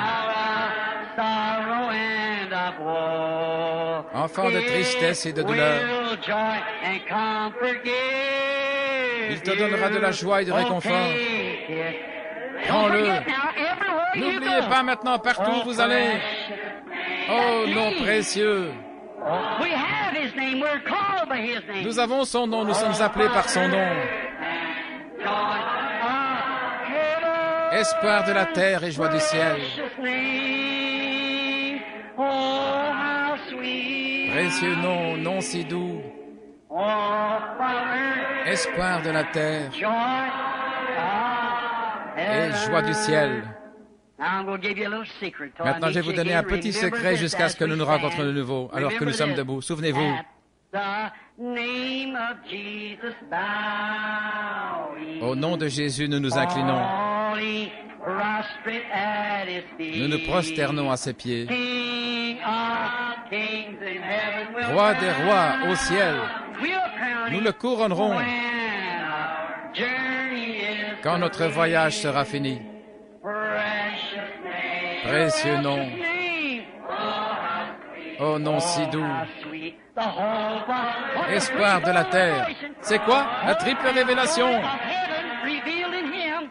Enfant de tristesse et de douleur, il te donnera de la joie et du réconfort. Prends-le. N'oubliez pas maintenant partout où vous allez. Oh, nom précieux. Nous avons son nom, nous sommes appelés par son nom. espoir de la terre et joie du ciel. Précieux nom, nom si doux, espoir de la terre et joie du ciel. Maintenant, je vais vous donner un petit secret jusqu'à ce que nous nous rencontrions de nouveau, alors que nous sommes debout. Souvenez-vous, au nom de Jésus, nous nous inclinons. Nous nous prosternons à ses pieds. Roi des rois au ciel, nous le couronnerons quand notre voyage sera fini. Précieux nom, ô nom si doux, espoir de la terre. C'est quoi? La triple révélation.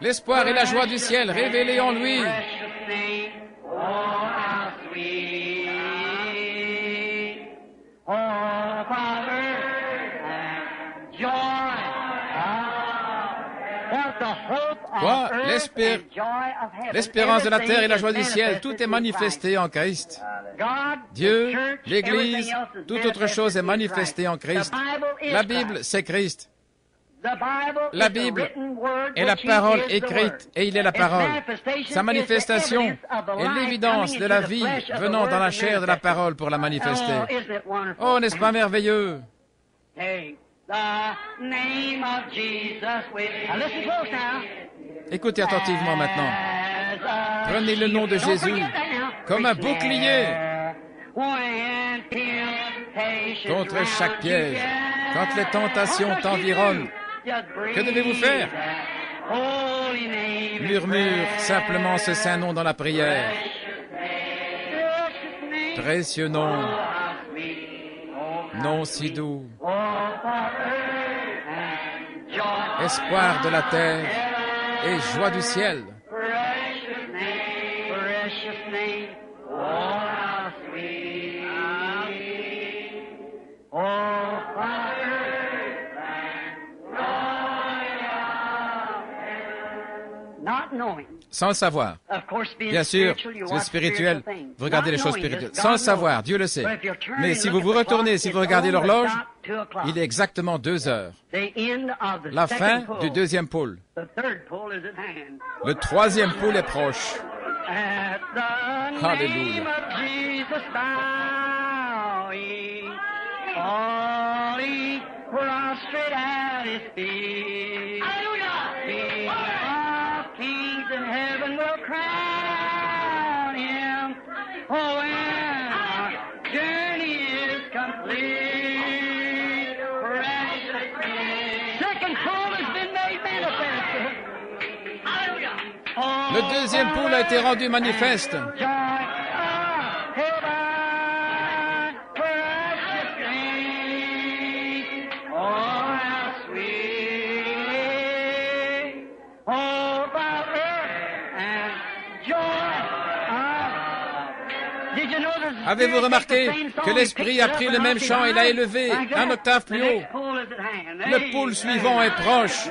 L'espoir et la joie du ciel révélés en lui. Quoi? L'espérance de la terre et la joie du ciel, tout est manifesté en Christ. Dieu, l'Église, toute autre chose est manifestée en Christ. La Bible, c'est Christ. La Bible est la parole écrite et il est la parole. Sa manifestation est l'évidence de la vie venant dans la chair de la parole pour la manifester. Oh, n'est-ce pas merveilleux? Écoutez attentivement maintenant. Prenez le nom de Jésus comme un bouclier contre chaque piège. Quand les tentations t'environnent, que devez-vous faire? Murmure simplement ce saint nom dans la prière. Précieux nom, nom si doux, espoir de la terre et joie du ciel. Sans le savoir. Bien sûr, c'est spirituel. Vous regardez les choses spirituelles. Sans le savoir, Dieu le sait. Mais si vous vous retournez, si vous regardez l'horloge, il est exactement 2 heures. La fin du deuxième pôle. Le troisième pôle est proche. Alléluia. Oh, and our journey is complete. Precious name. Second pole has been made manifest. Hallelujah. Le deuxième pôle a été rendu manifeste. Joy of heaven, precious name. Oh, how sweet. Oh, about earth and joy. Avez-vous remarqué que l'Esprit a pris le même chant et l'a élevé un octave plus haut? Le pôle suivant est proche.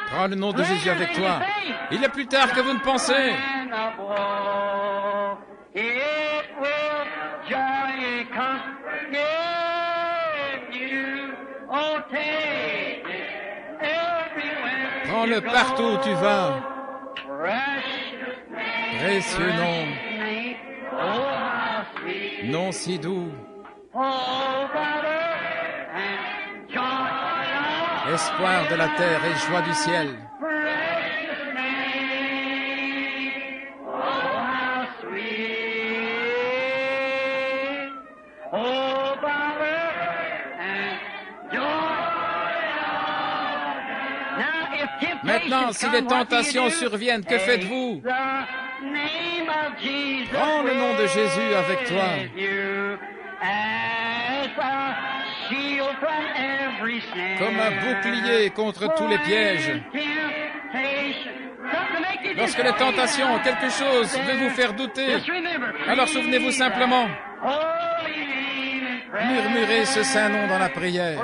Prends le nom de Jésus avec toi. Il est plus tard que vous ne pensez. Prends-le partout où tu vas. Précieux nom, nom si doux, espoir de la terre et joie du ciel. Maintenant, si les tentations surviennent, que faites-vous? Prends le nom de Jésus avec toi. Comme un bouclier contre tous les pièges. Lorsque les tentations ont quelque chose de vous faire douter, alors souvenez-vous simplement, murmurez ce saint nom dans la prière.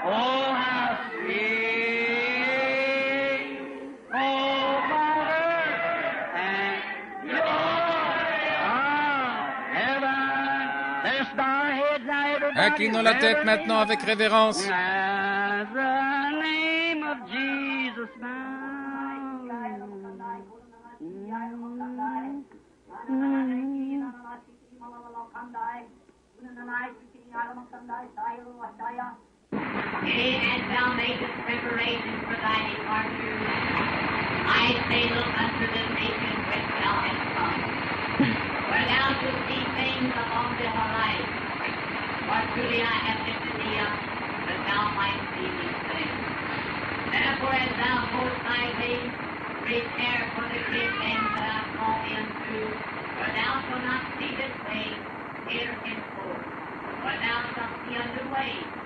Oh, how sweet, oh, Father, and heaven. Let's bow our heads now, everybody. Inclinons la tête maintenant avec révérence. As the name of Jesus now. Yea, as thou makest preparation for thy departure, I say, look unto the nation whence thou hast come, where thou shalt see things along the horizon. For truly I have lifted thee up, that thou mightst see these things. Therefore, as thou goest thy way, prepare for the great things that I call thee unto, for thou shalt not see this way herehenceforth, for thou shalt see underway.